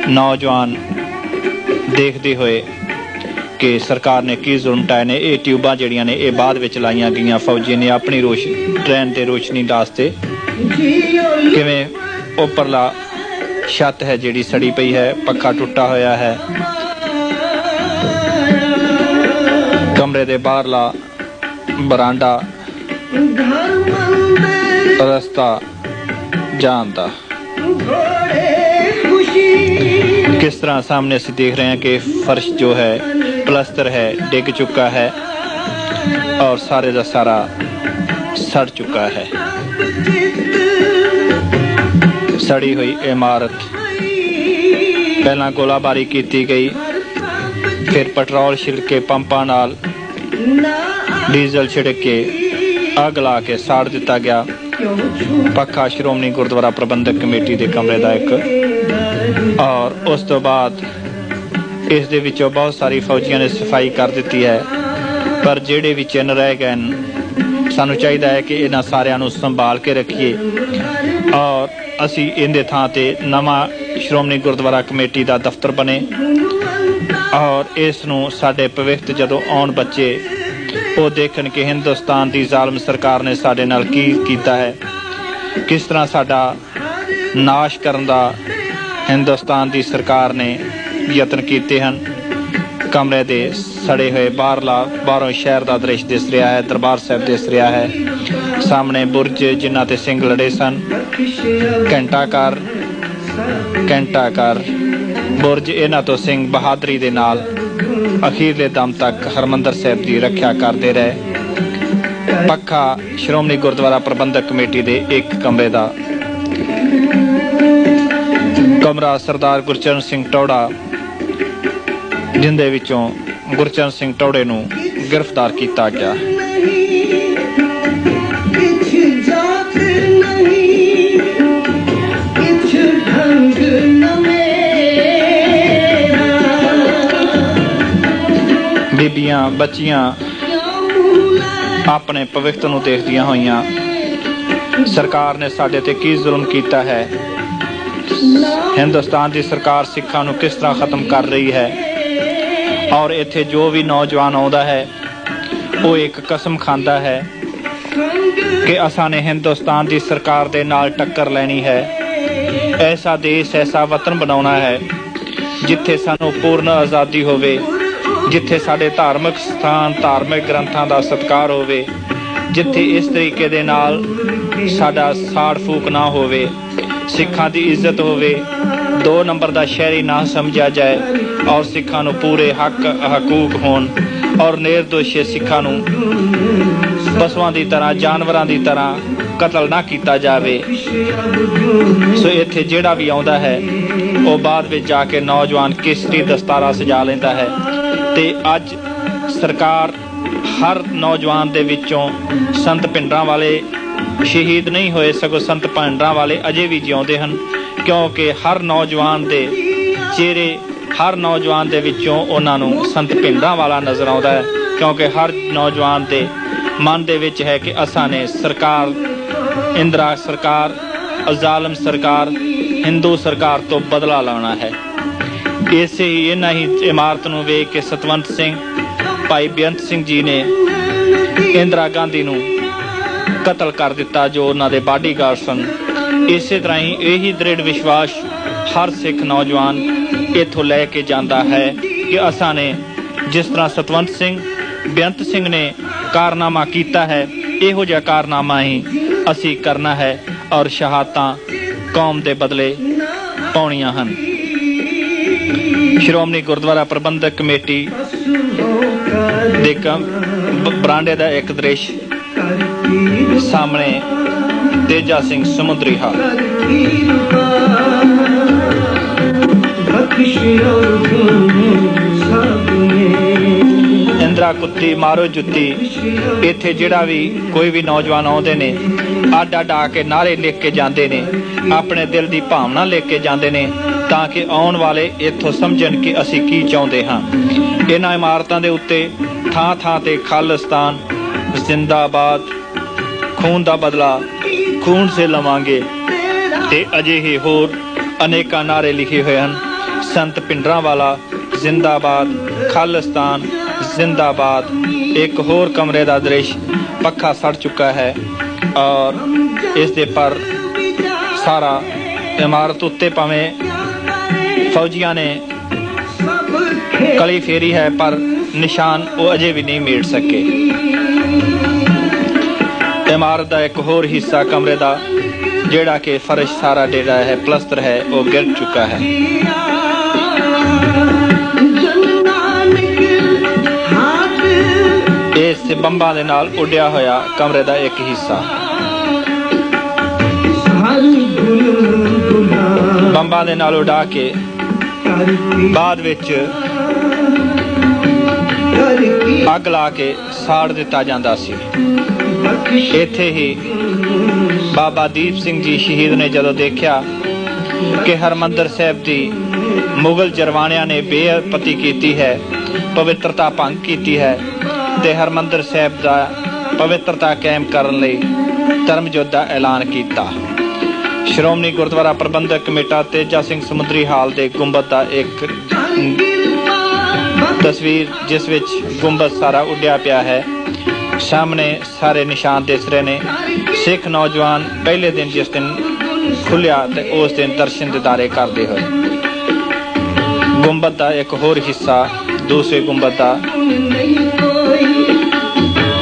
S2: ਨੌਜਵਾਨ ਦੇਖਦੇ ਹੋਏ ਕਿ ਸਰਕਾਰ ਨੇ ਕੀ ਜ਼ੁਲਮ ਢਾਏ ਨੇ। ਇਹ ਟਿਊਬਾਂ ਜਿਹੜੀਆਂ ਨੇ ਇਹ ਬਾਅਦ ਵਿੱਚ ਲਾਈਆਂ ਗਈਆਂ ਫੌਜੀ ਨੇ ਆਪਣੀ ਟ੍ਰੇਨ ਤੇ ਰੋਸ਼ਨੀ ਵਾਸਤੇ। ਕਿਵੇਂ ਉੱਪਰਲਾ ਛੱਤ ਹੈ ਜਿਹੜੀ ਸੜੀ ਪਈ ਹੈ, ਪੱਖਾ ਟੁੱਟਾ ਹੋਇਆ ਹੈ, ਕਮਰੇ ਦੇ ਬਾਹਰਲਾ ਬਰਾਂਡਾ, ਰਸਤਾ ਜਾਣ ਦਾ। किस तरह सामने से देख रहे हैं कि फर्श जो है प्लस्तर है डिग चुका है और सारे का सारा सड़ चुका है। सड़ी हुई इमारत, पहला गोलाबारी की गई, फिर पेट्रोल छिड़के पंपां नाल डीजल छिड़क के अग ला के साड़ दिता गया। पक्का श्रोमणी गुरुद्वारा प्रबंधक कमेटी के कमरे का एक और उस तो बाद इस दे विचों बहुत सारी फौजियों ने सफाई कर दी है, पर जेड़े भी चिन्ह रह गए सानू चाहिए है कि इन्हां सारियां नू संभाल के रखिए और असी इहदे थां ते नवां श्रोमणी गुरुद्वारा कमेटी का दफ्तर बने और इस नू साडे भविष्य जदों आउण बच्चे वो देखण कि हिंदुस्तान की जालम सरकार ने साडे नाल की कीता है, किस तरह साडा नाश करन दा हिंदुस्तान की सरकार ने यतन कीते हैं। कमरे दे सड़े हुए बाहरों शहर का दृश्य दिस रहा है, दरबार साहब दिस रहा है, सामने बुरज जिन्हां ते सिंह लड़े सन, घंटाघर बुरज इन्हां तो सिंह बहादरी दे नाल अखीरले दम तक हरमंदर साहब की रक्षा करते रहे। पक्का श्रोमणी गुरुद्वारा प्रबंधक कमेटी के एक कमरे का कमरा सरदार गुरचरण सिंह टौड़ा जिंदे विचों गुरचरण सिंह टौड़े नूं गिरफ्तार किया गया। बीबियां बच्चियां अपने भविष्य नूं देखदियां होइयां सरकार ने साडे ते की जुल्म कीता है, हिंदुस्तान की सरकार सिखां नूं किस तरह खत्म कर रही है और इत्थे जो भी नौजवान आउंदा है वो एक कसम खांदा है कि असां ने हिंदुस्तान की सरकार दे नाल टक्कर लैनी है। ऐसा देश ऐसा वतन बनाउणा है जिथे सानूं पूर्ण आज़ादी होवे, जिथे साडे धार्मिक स्थान धार्मिक ग्रंथां दा सत्कार होवे, जिथे इस तरीके दे नाल साडा साड़ फूक ना होवे, सिखां दी इज्जत होवे, 2 नंबर दा शहरी ना समझा जाए और सिखां नूं पूरे हक हकूक होण और निर्दोषी सिखां नूं पशुआं दी तरह जानवरां दी तरह कतल ना किया जाए। सो इत्थे जिहड़ा भी आउंदा है वो बाद विच जाके नौजवान केसरी दस्तारा सजा लैंदा है ते अज सरकार हर नौजवान दे विचों संत पिंडरां वाले शहीद नहीं होए सगों संत पिंडरां वाले अजे भी जिउंदे हन, क्योंकि हर नौजवान दे चेहरे हर नौजवान दे विचों उन्हां नूं संत पिंडरां वाला नज़र आउंदा है, क्योंकि हर नौजवान दे मन दे विच है कि असां ने सरकार इंदिरा सरकार ज़ालिम सरकार हिंदू सरकार तो बदला लाना है। इसे ही इन्हां ही इमारत नूं वेख के सतवंत सिंह भाई बेअंत सिंह जी ने इंदिरा गांधी नूं कतल कर दिता जो उन्हां दे बाडीगार्ड सन। इसे तरह ही यही दृढ़ विश्वास हर सिख नौजवान इत्थों लैके जाता है कि असां ने जिस तरह सतवंत सिंह बेअंत सिंह ने कारनामा किया है इहो जिहा कारनामा ही असी करना है ਔਰ ਸ਼ਹਾਦਤਾਂ ਕੌਮ ਦੇ ਬਦਲੇ ਪਾਉਣੀਆਂ ਹਨ। ਸ਼੍ਰੋਮਣੀ ਗੁਰਦੁਆਰਾ ਪ੍ਰਬੰਧਕ ਕਮੇਟੀ ਦੇ ਬਰਾਂਡੇ ਦਾ ਇੱਕ ਦ੍ਰਿਸ਼ ਸਾਹਮਣੇ ਤੇਜਾ ਸਿੰਘ ਸਮੁੰਦਰੀ ਹਾਲ। ਇੰਦਰਾ ਕੁੱਤੀ ਮਾਰੋ ਜੁੱਤੀ, ਇੱਥੇ ਜਿਹੜਾ ਵੀ ਕੋਈ ਵੀ ਨੌਜਵਾਨ ਆਉਂਦੇ ਨੇ ਅੱਡ ਅੱਡ ਆ ਕੇ ਨਾਅਰੇ ਲਿਖ ਕੇ ਜਾਂਦੇ ਨੇ, ਆਪਣੇ ਦਿਲ ਦੀ ਭਾਵਨਾ ਲਿਖ ਕੇ ਜਾਂਦੇ ਨੇ ਤਾਂ ਕਿ ਆਉਣ ਵਾਲੇ ਇੱਥੋਂ ਸਮਝਣ ਕਿ ਅਸੀਂ ਕੀ ਚਾਹੁੰਦੇ ਹਾਂ। ਇਹਨਾਂ ਇਮਾਰਤਾਂ ਦੇ ਉੱਤੇ ਥਾਂ ਥਾਂ ਤੇ ਖਾਲਿਸਤਾਨ ਜ਼ਿੰਦਾਬਾਦ, ਖੂਨ ਦਾ ਬਦਲਾ ਖੂਨ ਸੇ ਲਵਾਂਗੇ ਤੇ ਅਜਿਹੇ ਹੋਰ ਅਨੇਕਾਂ ਨਾਅਰੇ ਲਿਖੇ ਹੋਏ ਹਨ। ਸੰਤ ਭਿੰਡਰਾਂਵਾਲਾ ਜ਼ਿੰਦਾਬਾਦ, ਖਾਲਿਸਤਾਨ ਜ਼ਿੰਦਾਬਾਦ। ਇੱਕ ਹੋਰ ਕਮਰੇ ਦਾ ਦ੍ਰਿਸ਼, ਪੱਖਾ ਸੜ ਚੁੱਕਾ ਹੈ ਔਰ ਇਸ ਦੇ ਪਰ ਸਾਰਾ ਇਮਾਰਤ ਉੱਤੇ ਭਾਵੇਂ ਫੌਜੀਆਂ ਨੇ ਕਲੀ ਫੇਰੀ ਹੈ ਪਰ ਨਿਸ਼ਾਨ ਉਹ ਅਜੇ ਵੀ ਨਹੀਂ ਮੇਟ ਸਕੇ। ਇਮਾਰਤ ਦਾ ਇੱਕ ਹੋਰ ਹਿੱਸਾ ਕਮਰੇ ਦਾ ਜਿਹੜਾ ਕਿ ਫਰਸ਼ ਸਾਰਾ ਜਿਹੜਾ ਹੈ ਪਲਸਤਰ ਹੈ ਉਹ ਗਿਰ ਚੁੱਕਾ ਹੈ। ਇਸ ਬੰਬਾਂ ਦੇ ਨਾਲ ਉੱਡਿਆ ਹੋਇਆ ਕਮਰੇ ਦਾ ਇੱਕ ਹਿੱਸਾ, ਬੰਬਾਂ ਦੇ ਨਾਲ ਉਡਾ ਕੇ ਬਾਅਦ ਵਿੱਚ ਅੱਗ ਲਾ ਕੇ ਸਾੜ ਦਿੱਤਾ ਜਾਂਦਾ ਸੀ। ਇੱਥੇ ਹੀ ਬਾਬਾ ਦੀਪ ਸਿੰਘ ਜੀ ਸ਼ਹੀਦ ਨੇ ਜਦੋਂ ਦੇਖਿਆ ਕਿ ਹਰਿਮੰਦਰ ਸਾਹਿਬ ਦੀ ਮੁਗਲ ਜਰਵਾਣਿਆਂ ਨੇ ਬੇਅਦਬੀ ਕੀਤੀ ਹੈ, ਪਵਿੱਤਰਤਾ ਭੰਗ ਕੀਤੀ ਹੈ ਤੇ ਹਰਿਮੰਦਰ ਸਾਹਿਬ ਦਾ ਪਵਿੱਤਰਤਾ ਕਾਇਮ ਕਰਨ ਲਈ ਧਰਮ ਯੁੱਧ ਦਾ ਐਲਾਨ ਕੀਤਾ। ਸ਼੍ਰੋਮਣੀ ਗੁਰਦੁਆਰਾ ਪ੍ਰਬੰਧਕ ਕਮੇਟੀ ਤੇਜਾ ਸਿੰਘ ਸਮੁੰਦਰੀ ਹਾਲ ਦੇ ਗੁੰਬਦ ਦਾ ਇੱਕ ਤਸਵੀਰ ਜਿਸ ਵਿੱਚ ਗੁੰਬਦ ਸਾਰਾ ਉੱਡਿਆ ਪਿਆ ਹੈ। ਸਾਹਮਣੇ ਸਾਰੇ ਨਿਸ਼ਾਨ ਦਿਸ ਰਹੇ ਨੇ। ਸਿੱਖ ਨੌਜਵਾਨ ਪਹਿਲੇ ਦਿਨ ਜਿਸ ਦਿਨ ਖੁੱਲਿਆ ਤੇ ਉਸ ਦਿਨ ਦਰਸ਼ਨ ਦਿਦਾਰੇ ਕਰਦੇ ਹੋਏ। ਗੁੰਬਦ ਦਾ ਇੱਕ ਹੋਰ ਹਿੱਸਾ, ਦੂਸਰੇ ਗੁੰਬਦ ਦਾ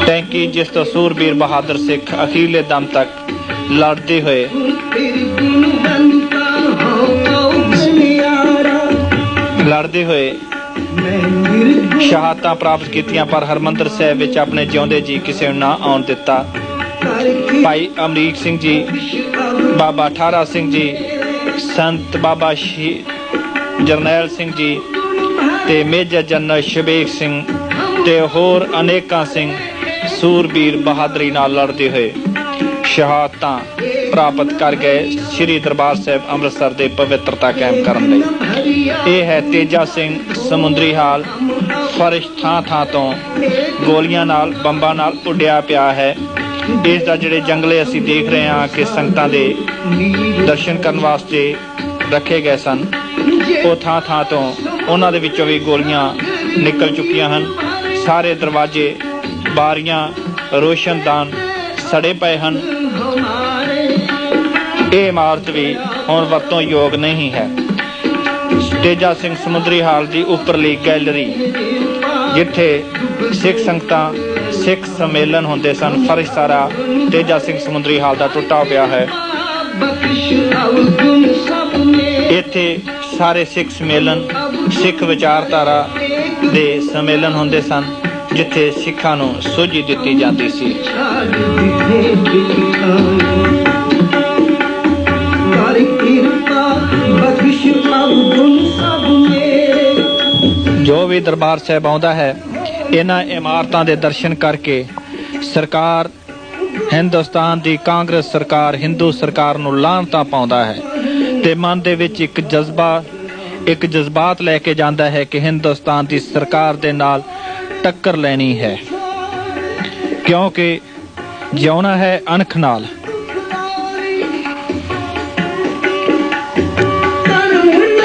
S2: ਟੈਂਕੀ ਜਿਸ ਤੋਂ ਸੂਰਬੀਰ ਬਹਾਦਰ ਸਿੱਖ ਅਖੀਰਲੇ ਦਮ ਤੱਕ ਲੜਦੇ ਹੋਏ ਸ਼ਹਾਦਤਾਂ ਪ੍ਰਾਪਤ ਕੀਤੀਆਂ ਪਰ ਹਰਿਮੰਦਰ ਸਾਹਿਬ ਵਿੱਚ ਆਪਣੇ ਜਿਉਂਦੇ ਜੀ ਕਿਸੇ ਨੂੰ ਨਾ ਆਉਣ ਦਿੱਤਾ। ਭਾਈ ਅਮਰੀਕ ਸਿੰਘ ਜੀ, ਬਾਬਾ ਠਾਰਾ ਸਿੰਘ ਜੀ, ਸੰਤ ਬਾਬਾ ਜਰਨੈਲ ਸਿੰਘ ਜੀ ਤੇ ਮੇਜਰ ਜਨਰਲ ਸ਼ਬੀਕ ਸਿੰਘ ਤੇ ਹੋਰ ਅਨੇਕਾਂ ਸਿੰਘ ਸੂਰਬੀਰ ਬਹਾਦਰੀ ਨਾਲ ਲੜਦੇ ਹੋਏ ਸ਼ਹਾਦਤਾਂ ਪ੍ਰਾਪਤ ਕਰ ਗਏ ਸ੍ਰੀ ਦਰਬਾਰ ਸਾਹਿਬ ਅੰਮ੍ਰਿਤਸਰ ਦੇ ਪਵਿੱਤਰਤਾ ਕਾਇਮ ਕਰਨ ਲਈ। ਇਹ ਹੈ ਤੇਜਾ ਸਿੰਘ ਸਮੁੰਦਰੀ ਹਾਲ। ਫਰਸ਼ ਥਾਂ ਥਾਂ ਤੋਂ ਗੋਲੀਆਂ ਨਾਲ, ਬੰਬਾਂ ਨਾਲ ਉੱਡਿਆ ਪਿਆ ਹੈ। ਇਸ ਦਾ ਜਿਹੜੇ ਜੰਗਲੇ ਅਸੀਂ ਦੇਖ ਰਹੇ ਹਾਂ ਕਿ ਸੰਗਤਾਂ ਦੇ ਦਰਸ਼ਨ ਕਰਨ ਵਾਸਤੇ ਰੱਖੇ ਗਏ ਸਨ, ਉਹ ਥਾਂ ਥਾਂ ਤੋਂ ਉਹਨਾਂ ਦੇ ਵਿੱਚੋਂ ਵੀ ਗੋਲੀਆਂ ਨਿਕਲ ਚੁੱਕੀਆਂ ਹਨ। ਸਾਰੇ ਦਰਵਾਜ਼ੇ, ਬਾਰੀਆਂ, ਰੋਸ਼ਨਦਾਨ ਸੜੇ ਪਏ ਹਨ। ਇਹ ਇਮਾਰਤ ਵੀ ਹੁਣ ਵਰਤੋਂ ਯੋਗ ਨਹੀਂ ਹੈ। ਤੇਜਾ ਸਿੰਘ ਸਮੁੰਦਰੀ ਹਾਲ ਦੀ ਉੱਪਰਲੀ ਗੈਲਰੀ ਜਿੱਥੇ ਸਿੱਖ ਸੰਗਤਾਂ, ਸਿੱਖ ਸੰਮੇਲਨ ਹੁੰਦੇ ਸਨ, ਫਰਸ਼ ਸਾਰਾ ਤੇਜਾ ਸਿੰਘ ਸਮੁੰਦਰੀ ਹਾਲ ਦਾ ਟੁੱਟਾ ਪਿਆ ਹੈ। ਇੱਥੇ ਸਾਰੇ ਸਿੱਖ ਸੰਮੇਲਨ, ਸਿੱਖ ਵਿਚਾਰਧਾਰਾ ਦੇ ਸੰਮੇਲਨ ਹੁੰਦੇ ਸਨ ਜਿੱਥੇ ਸਿੱਖਾਂ ਨੂੰ ਸੋਝੀ ਦਿੱਤੀ ਜਾਂਦੀ ਸੀ। ਜੋ ਵੀ ਦਰਬਾਰ ਸਾਹਿਬ ਆਉਂਦਾ ਹੈ ਇਹਨਾਂ ਇਮਾਰਤਾਂ ਦੇ ਦਰਸ਼ਨ ਕਰਕੇ ਸਰਕਾਰ, ਹਿੰਦੁਸਤਾਨ ਦੀ ਕਾਂਗਰਸ ਸਰਕਾਰ, ਹਿੰਦੂ ਸਰਕਾਰ ਨੂੰ ਲਾਹਨਤਾਂ ਪਾਉਂਦਾ ਹੈ ਤੇ ਮਨ ਦੇ ਵਿੱਚ ਇੱਕ ਜਜ਼ਬਾਤ ਲੈ ਕੇ ਜਾਂਦਾ ਹੈ ਕਿ ਹਿੰਦੁਸਤਾਨ ਦੀ ਸਰਕਾਰ ਦੇ ਨਾਲ ਟੱਕਰ ਲੈਣੀ ਹੈ, ਕਿਉਂਕਿ ਜਿਉਣਾ ਹੈ ਅਣਖ ਨਾਲ।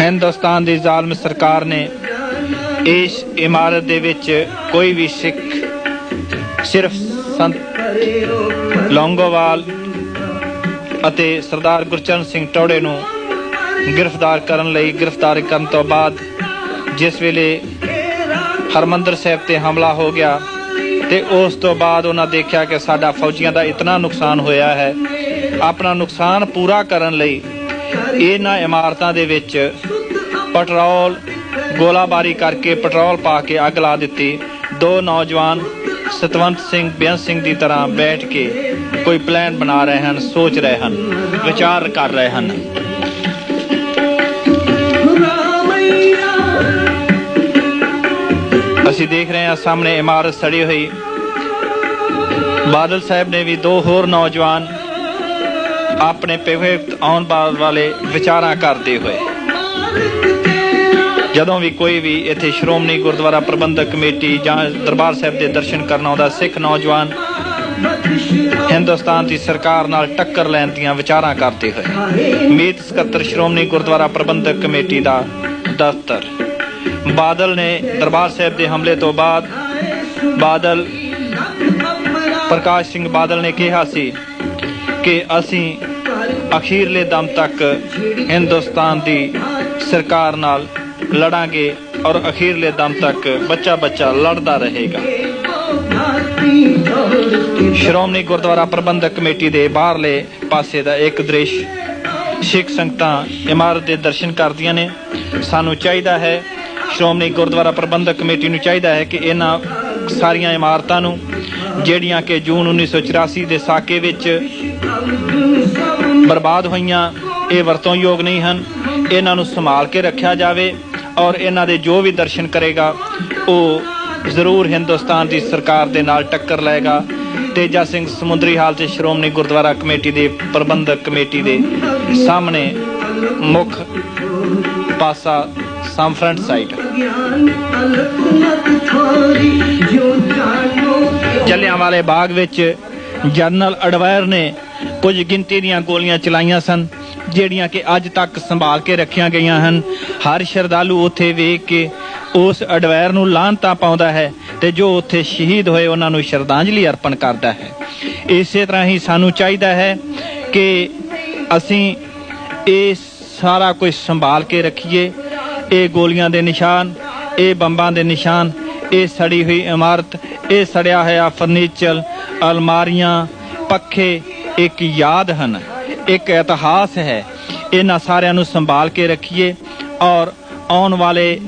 S2: ਹਿੰਦੁਸਤਾਨ ਦੀ ਜ਼ਾਲਮ ਸਰਕਾਰ ਨੇ ਇਸ ਇਮਾਰਤ ਦੇ ਵਿੱਚ ਕੋਈ ਵੀ ਸਿੱਖ, ਸਿਰਫ ਸੰਤ ਲੌਂਗੋਵਾਲ ਅਤੇ ਸਰਦਾਰ ਗੁਰਚਰਨ ਸਿੰਘ ਟੌੜੇ ਨੂੰ ਗ੍ਰਿਫਤਾਰ ਕਰਨ ਤੋਂ ਬਾਅਦ ਜਿਸ ਵੇਲੇ ਹਰਿਮੰਦਰ ਸਾਹਿਬ ਤੇ ਹਮਲਾ ਹੋ ਗਿਆ ਤੇ ਉਸ ਤੋਂ ਬਾਅਦ ਉਹਨਾਂ ਦੇਖਿਆ ਕਿ ਸਾਡਾ ਫੌਜੀਆਂ ਦਾ ਇਤਨਾ ਨੁਕਸਾਨ ਹੋਇਆ ਹੈ, ਆਪਣਾ ਨੁਕਸਾਨ ਪੂਰਾ ਕਰਨ ਲਈ ਇਹਨਾਂ ਇਮਾਰਤਾਂ ਦੇ ਵਿੱਚ ਪੈਟਰੋਲ ਗੋਲਾਬਾਰੀ ਕਰਕੇ ਪੈਟਰੋਲ ਪਾ ਕੇ ਅੱਗ ਲਾ ਦਿੱਤੀ। ਦੋ ਨੌਜਵਾਨ ਸਤਵੰਤ ਸਿੰਘ ਬੇਅੰਤ ਸਿੰਘ ਦੀ ਤਰ੍ਹਾਂ ਬੈਠ ਕੇ ਕੋਈ ਪਲਾਨ ਬਣਾ ਰਹੇ ਹਨ, ਸੋਚ ਰਹੇ ਹਨ, ਵਿਚਾਰ ਕਰ ਰਹੇ ਹਨ। ਅਸੀਂ ਦੇਖ ਰਹੇ ਹਾਂ ਸਾਹਮਣੇ ਇਮਾਰਤ ਸੜੀ ਹੋਈ। ਬਾਦਲ ਸਾਹਿਬ ਨੇ ਵੀ ਦੋ ਹੋਰ ਨੌਜਵਾਨ ਆਪਣੇ ਭਵਿੱਖ ਆਉਣ ਵਾਲੇ ਵਿਚਾਰਾਂ ਕਰਦੇ ਹੋਏ, ਜਦੋਂ ਵੀ ਕੋਈ ਵੀ ਇੱਥੇ ਸ਼੍ਰੋਮਣੀ ਗੁਰਦੁਆਰਾ ਪ੍ਰਬੰਧਕ ਕਮੇਟੀ ਜਾਂ ਦਰਬਾਰ ਸਾਹਿਬ ਦੇ ਦਰਸ਼ਨ ਕਰਨ ਆਉਂਦਾ ਸਿੱਖ ਨੌਜਵਾਨ ਹਿੰਦੁਸਤਾਨ ਦੀ ਸਰਕਾਰ ਨਾਲ ਟੱਕਰ ਲੈਣ ਦੀਆਂ ਵਿਚਾਰਾਂ ਕਰਦੇ ਹੋਏ। ਮੀਤ ਸਕੱਤਰ ਸ਼੍ਰੋਮਣੀ ਗੁਰਦੁਆਰਾ ਪ੍ਰਬੰਧਕ ਕਮੇਟੀ ਦਾ ਦਫ਼ਤਰ। ਬਾਦਲ ਨੇ ਦਰਬਾਰ ਸਾਹਿਬ ਦੇ ਹਮਲੇ ਤੋਂ ਬਾਅਦ ਪ੍ਰਕਾਸ਼ ਸਿੰਘ ਬਾਦਲ ਨੇ ਕਿਹਾ ਸੀ ਕਿ ਅਸੀਂ ਅਖੀਰਲੇ ਦਮ ਤੱਕ ਹਿੰਦੁਸਤਾਨ ਦੀ ਸਰਕਾਰ ਨਾਲ ਲੜਾਂਗੇ ਔਰ ਅਖੀਰਲੇ ਦਮ ਤੱਕ ਬੱਚਾ ਲੜਦਾ ਰਹੇਗਾ। ਸ਼੍ਰੋਮਣੀ ਗੁਰਦੁਆਰਾ ਪ੍ਰਬੰਧਕ ਕਮੇਟੀ ਦੇ ਬਾਹਰਲੇ ਪਾਸੇ ਦਾ ਇੱਕ ਦ੍ਰਿਸ਼, ਸਿੱਖ ਸੰਗਤਾਂ ਇਮਾਰਤ ਦੇ ਦਰਸ਼ਨ ਕਰਦੀਆਂ ਨੇ। ਸਾਨੂੰ ਚਾਹੀਦਾ ਹੈ, ਸ਼੍ਰੋਮਣੀ ਗੁਰਦੁਆਰਾ ਪ੍ਰਬੰਧਕ ਕਮੇਟੀ ਨੂੰ ਚਾਹੀਦਾ ਹੈ ਕਿ ਇਹਨਾਂ ਸਾਰੀਆਂ ਇਮਾਰਤਾਂ ਨੂੰ ਜਿਹੜੀਆਂ ਕਿ ਜੂਨ 1984 ਦੇ ਸਾਕੇ ਵਿੱਚ ਬਰਬਾਦ ਹੋਈਆਂ, ਇਹ ਵਰਤੋਂਯੋਗ ਨਹੀਂ ਹਨ, ਇਹਨਾਂ ਨੂੰ ਸੰਭਾਲ ਕੇ ਰੱਖਿਆ ਜਾਵੇ ਔਰ ਇਹਨਾਂ ਦੇ ਜੋ ਵੀ ਦਰਸ਼ਨ ਕਰੇਗਾ ਉਹ ਜ਼ਰੂਰ ਹਿੰਦੁਸਤਾਨ ਦੀ ਸਰਕਾਰ ਦੇ ਨਾਲ ਟੱਕਰ ਲਏਗਾ। ਤੇਜਾ ਸਿੰਘ ਸਮੁੰਦਰੀ ਹਾਲ 'ਚ ਸ਼੍ਰੋਮਣੀ ਗੁਰਦੁਆਰਾ ਕਮੇਟੀ ਦੇ ਪ੍ਰਬੰਧਕ ਕਮੇਟੀ ਦੇ ਸਾਹਮਣੇ ਮੁੱਖ ਪਾਸਾ ਫਰੰਟ ਸਾਈਡ। ਜਲਿਆਂਵਾਲੇ ਬਾਗ ਵਿੱਚ ਜਨਰਲ ਅਡਵਾਇਰ ਨੇ ਕੁਝ ਗਿਣਤੀ ਦੀਆਂ ਗੋਲੀਆਂ ਚਲਾਈਆਂ ਸਨ, ਜਿਹੜੀਆਂ ਕਿ ਅੱਜ ਤੱਕ ਸੰਭਾਲ ਕੇ ਰੱਖੀਆਂ ਗਈਆਂ ਹਨ। ਹਰ ਸ਼ਰਧਾਲੂ ਉੱਥੇ ਵੇਖ ਕੇ ਉਸ ਅਡਵਾਇਰ ਨੂੰ ਲਾਹਨਤਾਂ ਪਾਉਂਦਾ ਹੈ ਤੇ ਜੋ ਉੱਥੇ ਸ਼ਹੀਦ ਹੋਏ ਉਹਨਾਂ ਨੂੰ ਸ਼ਰਧਾਂਜਲੀ ਅਰਪਣ ਕਰਦਾ ਹੈ। ਇਸੇ ਤਰ੍ਹਾਂ ਹੀ ਸਾਨੂੰ ਚਾਹੀਦਾ ਹੈ ਕਿ ਅਸੀਂ ਇਹ ਸਾਰਾ ਕੁਝ ਸੰਭਾਲ ਕੇ ਰੱਖੀਏ। ਇਹ ਗੋਲੀਆਂ ਦੇ ਨਿਸ਼ਾਨ, ਇਹ ਬੰਬਾਂ ਦੇ ਨਿਸ਼ਾਨ, ਇਹ ਸੜੀ ਹੋਈ ਇਮਾਰਤ, ਇਹ ਸੜਿਆ ਹੋਇਆ ਫਰਨੀਚਰ, ਅਲਮਾਰੀਆਂ, ਪੱਖੇ ਇੱਕ ਯਾਦ ਹਨ, ਇੱਕ ਇਤਿਹਾਸ ਹੈ। ਇਹਨਾਂ ਸਾਰਿਆਂ ਨੂੰ ਸੰਭਾਲ ਕੇ ਰੱਖੀਏ ਔਰ ਆਉਣ ਵਾਲੇ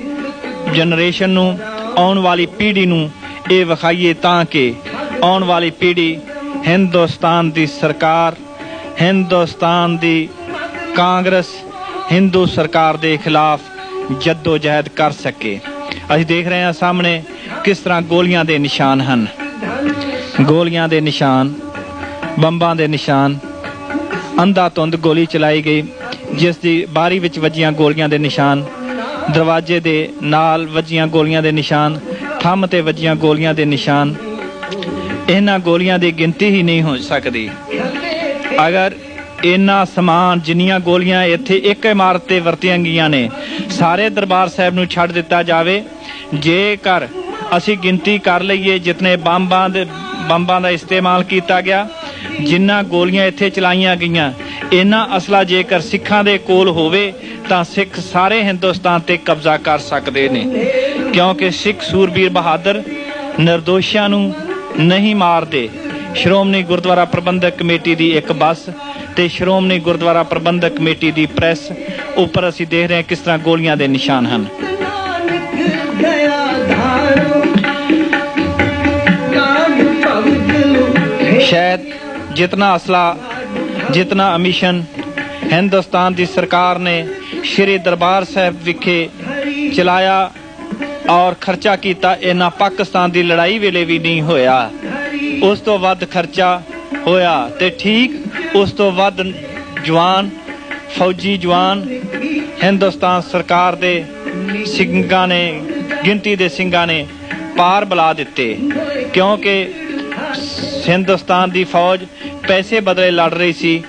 S2: ਜਨਰੇਸ਼ਨ ਨੂੰ, ਆਉਣ ਵਾਲੀ ਪੀੜ੍ਹੀ ਨੂੰ ਇਹ ਵਿਖਾਈਏ ਤਾਂ ਕਿ ਆਉਣ ਵਾਲੀ ਪੀੜ੍ਹੀ ਹਿੰਦੁਸਤਾਨ ਦੀ ਸਰਕਾਰ, ਹਿੰਦੁਸਤਾਨ ਦੀ ਕਾਂਗਰਸ, ਹਿੰਦੂ ਸਰਕਾਰ ਦੇ ਖਿਲਾਫ ਜੱਦੋ ਜਹਿਦ ਕਰ ਸਕੇ। ਅਸੀਂ ਦੇਖ ਰਹੇ ਹਾਂ ਸਾਹਮਣੇ ਕਿਸ ਤਰ੍ਹਾਂ ਗੋਲੀਆਂ ਦੇ ਨਿਸ਼ਾਨ ਹਨ, ਗੋਲੀਆਂ ਦੇ ਨਿਸ਼ਾਨ, ਬੰਬਾਂ ਦੇ ਨਿਸ਼ਾਨ। ਅੰਧਾਧੁੰਦ ਗੋਲੀ ਚਲਾਈ ਗਈ, ਜਿਸ ਦੀ ਬਾਰੀ ਵਿੱਚ ਵੱਜੀਆਂ ਗੋਲੀਆਂ ਦੇ ਨਿਸ਼ਾਨ, ਦਰਵਾਜ਼ੇ ਦੇ ਨਾਲ ਵੱਜੀਆਂ ਗੋਲੀਆਂ ਦੇ ਨਿਸ਼ਾਨ, ਥੰਮ ਤੇ ਵੱਜੀਆਂ ਗੋਲੀਆਂ ਦੇ ਨਿਸ਼ਾਨ। ਇਹਨਾਂ ਗੋਲੀਆਂ ਦੀ ਗਿਣਤੀ ਹੀ ਨਹੀਂ ਹੋ ਸਕਦੀ। ਅਗਰ ਇੰਨਾ ਸਮਾਨ, ਜਿੰਨੀਆਂ ਗੋਲੀਆਂ ਇੱਥੇ ਇੱਕ ਇਮਾਰਤ ਤੇ ਵਰਤੀਆਂ ਗਈਆਂ ਨੇ, ਸਾਰੇ ਦਰਬਾਰ ਸਾਹਿਬ ਨੂੰ ਛੱਡ ਦਿੱਤਾ ਜਾਵੇ। ਜੇਕਰ ਅਸੀਂ ਗਿਣਤੀ ਕਰ ਲਈਏ ਜਿਤਨੇ ਬੰਬਾਂ ਦਾ ਇਸਤੇਮਾਲ ਕੀਤਾ ਗਿਆ, ਜਿੰਨਾ ਗੋਲੀਆਂ ਇੱਥੇ ਚਲਾਈਆਂ ਗਈਆਂ, ਇੰਨਾ ਅਸਲਾ ਜੇਕਰ ਸਿੱਖਾਂ ਦੇ ਕੋਲ ਹੋਵੇ ਤਾਂ ਸਿੱਖ ਸਾਰੇ ਹਿੰਦੁਸਤਾਨ ਤੇ ਕਬਜ਼ਾ ਕਰ ਸਕਦੇ ਨੇ, ਕਿਉਂਕਿ ਸਿੱਖ ਸੂਰਬੀਰ ਬਹਾਦਰ ਨਿਰਦੋਸ਼ਾਂ ਨੂੰ ਨਹੀਂ ਮਾਰਦੇ। ਸ਼੍ਰੋਮਣੀ ਗੁਰਦੁਆਰਾ ਪ੍ਰਬੰਧਕ ਕਮੇਟੀ ਦੀ ਇੱਕ ਬੱਸ ਤੇ ਸ਼੍ਰੋਮਣੀ ਗੁਰਦੁਆਰਾ ਪ੍ਰਬੰਧਕ ਕਮੇਟੀ ਦੀ ਪ੍ਰੈਸ ਉੱਪਰ ਅਸੀਂ ਦੇਖ ਰਹੇ ਹਾਂ ਕਿਸ ਤਰ੍ਹਾਂ ਗੋਲੀਆਂ ਦੇ ਨਿਸ਼ਾਨ ਹਨ। ਸ਼ਾਇਦ ਜਿਤਨਾ ਅਸਲਾ, ਜਿਤਨਾ ਅਮਿਸ਼ਨ ਹਿੰਦੁਸਤਾਨ ਦੀ ਸਰਕਾਰ ਨੇ ਸ਼੍ਰੀ ਦਰਬਾਰ ਸਾਹਿਬ ਵਿਖੇ ਚਲਾਇਆ ਔਰ ਖਰਚਾ ਕੀਤਾ, ਇਹਨਾਂ ਪਾਕਿਸਤਾਨ ਦੀ ਲੜਾਈ ਵੇਲੇ ਵੀ ਨਹੀਂ ਹੋਇਆ। ਉਸ ਤੋਂ ਵੱਧ ਖਰਚਾ ਹੋਇਆ ਤੇ ਠੀਕ ਉਸ ਤੋਂ ਵੱਧ ਜਵਾਨ, ਫੌਜੀ ਜਵਾਨ ਹਿੰਦੁਸਤਾਨ ਸਰਕਾਰ ਦੇ ਸਿੰਘਾਂ ਨੇ, ਗਿਣਤੀ ਦੇ ਸਿੰਘਾਂ ਨੇ ਪਾਰ ਬੁਲਾ ਦਿੱਤੇ, ਕਿਉਂਕਿ ਹਿੰਦੁਸਤਾਨ ਦੀ ਫੌਜ ਪੈਸੇ ਬਦਲੇ ਲੜ ਰਹੀ ਸੀ,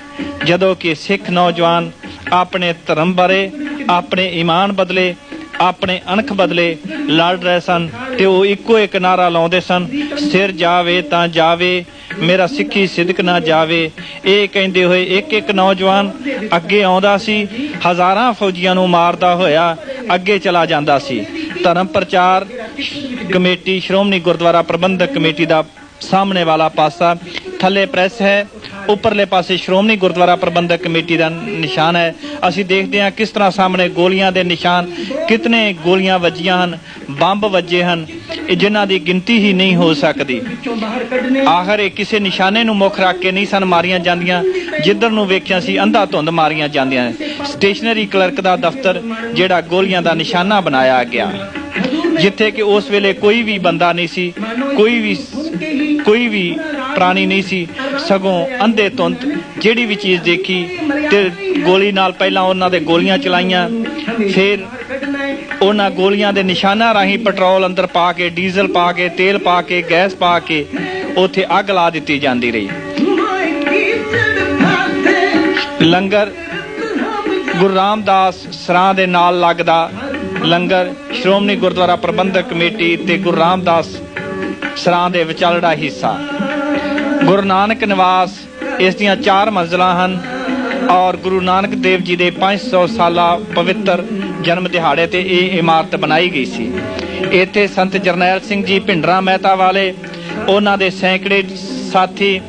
S2: ਜਦੋਂ ਕਿ ਸਿੱਖ ਨੌਜਵਾਨ ਆਪਣੇ ਧਰਮ ਬਾਰੇ, ਆਪਣੇ ਈਮਾਨ ਬਦਲੇ, ਆਪਣੇ ਅਣਖ ਬਦਲੇ ਲੜ ਰਹੇ ਸਨ ਤੇ ਉਹ ਇੱਕੋ ਇੱਕ ਨਾਰਾ ਲਾਉਂਦੇ ਸਨ, ਸਿਰ ਜਾਵੇ ਤਾਂ ਜਾਵੇ, ਮੇਰਾ ਸਿੱਖੀ ਸਿਦਕ ਨਾ ਜਾਵੇ। ਇਹ ਕਹਿੰਦੇ ਹੋਏ ਇੱਕ ਇੱਕ ਨੌਜਵਾਨ ਅੱਗੇ ਆਉਂਦਾ ਸੀ, ਹਜ਼ਾਰਾਂ ਫੌਜੀਆਂ ਨੂੰ ਮਾਰਦਾ ਹੋਇਆ ਅੱਗੇ ਚਲਾ ਜਾਂਦਾ ਸੀ। ਧਰਮ ਪ੍ਰਚਾਰ ਕਮੇਟੀ, ਸ਼੍ਰੋਮਣੀ ਗੁਰਦੁਆਰਾ ਪ੍ਰਬੰਧਕ ਕਮੇਟੀ ਦਾ ਸਾਹਮਣੇ ਵਾਲਾ ਪਾਸਾ, ਥੱਲੇ ਪ੍ਰੈਸ ਹੈ ਉੱਪਰਲੇ ਪਾਸੇ ਸ਼੍ਰੋਮਣੀ ਗੁਰਦੁਆਰਾ ਪ੍ਰਬੰਧਕ ਕਮੇਟੀ ਦਾ ਨਿਸ਼ਾਨ ਹੈ। ਅਸੀਂ ਦੇਖਦੇ ਹਾਂ ਕਿਸ ਤਰ੍ਹਾਂ ਸਾਹਮਣੇ ਗੋਲੀਆਂ ਦੇ ਨਿਸ਼ਾਨ, ਕਿਤਨੇ ਗੋਲੀਆਂ ਵੱਜੀਆਂ ਹਨ, ਬੰਬ ਵੱਜੇ ਹਨ, ਜਿਨ੍ਹਾਂ ਦੀ ਗਿਣਤੀ ਹੀ ਨਹੀਂ ਹੋ ਸਕਦੀ। ਆਖਰ ਇਹ ਕਿਸੇ ਨਿਸ਼ਾਨੇ ਨੂੰ ਮੁੱਖ ਰੱਖ ਕੇ ਨਹੀਂ ਸਨ ਮਾਰੀਆਂ ਜਾਂਦੀਆਂ, ਜਿੱਧਰ ਨੂੰ ਵੇਖਿਆ ਸੀ ਅੰਧਾ ਧੁੰਦ ਮਾਰੀਆਂ ਜਾਂਦੀਆਂ। ਸਟੇਸ਼ਨਰੀ ਕਲਰਕ ਦਾ ਦਫ਼ਤਰ ਜਿਹੜਾ ਗੋਲੀਆਂ ਦਾ ਨਿਸ਼ਾਨਾ ਬਣਾਇਆ ਗਿਆ, ਜਿੱਥੇ ਕਿ ਉਸ ਵੇਲੇ ਕੋਈ ਵੀ ਬੰਦਾ ਨਹੀਂ ਸੀ, ਕੋਈ ਵੀ ਪ੍ਰਾਣੀ ਨਹੀਂ ਸੀ, ਸਗੋਂ ਅੰਧੇ ਧੁੰਦ ਜਿਹੜੀ ਵੀ ਚੀਜ਼ ਦੇਖੀ ਤੇ ਗੋਲੀ ਨਾਲ ਪਹਿਲਾਂ ਉਹਨਾਂ ਦੇ ਗੋਲੀਆਂ ਚਲਾਈਆਂ, ਫਿਰ ਉਹਨਾਂ ਗੋਲੀਆਂ ਦੇ ਨਿਸ਼ਾਨਾਂ ਰਾਹੀਂ ਪੈਟਰੋਲ ਅੰਦਰ ਪਾ ਕੇ, ਡੀਜ਼ਲ ਪਾ ਕੇ, ਤੇਲ ਪਾ ਕੇ, ਗੈਸ ਪਾ ਕੇ ਉੱਥੇ ਅੱਗ ਲਾ ਦਿੱਤੀ ਜਾਂਦੀ ਰਹੀ। ਲੰਗਰ ਗੁਰੂ ਰਾਮਦਾਸ ਸਰਾਂ ਦੇ ਨਾਲ ਲੱਗਦਾ ਲੰਗਰ ਸ਼੍ਰੋਮਣੀ ਗੁਰਦੁਆਰਾ ਪ੍ਰਬੰਧਕ ਕਮੇਟੀ ਤੇ ਗੁਰੂ ਰਾਮਦਾਸ ਸਰਾਂ ਦੇ ਵਿਚਾਲੜਾ ਹਿੱਸਾ। ਗੁਰੂ ਨਾਨਕ ਨਿਵਾਸ ਇਸ ਦੀਆਂ 4 ਮੰਜ਼ਿਲਾਂ ਹਨ ਔਰ ਗੁਰੂ ਨਾਨਕ ਦੇਵ ਜੀ ਦੇ 500 ਸਾਲਾ ਪਵਿੱਤਰ ਜਨਮ ਦਿਹਾੜੇ ਤੇ ਇਹ ਇਮਾਰਤ ਬਣਾਈ ਗਈ ਸੀ। ਇੱਥੇ ਸੰਤ ਜਰਨੈਲ ਸਿੰਘ ਜੀ ਭਿੰਡਰਾਂ ਮਹਿਤਾ ਵਾਲੇ, ਉਹਨਾਂ ਦੇ ਸੈਂਕੜੇ ਸਾਥੀ,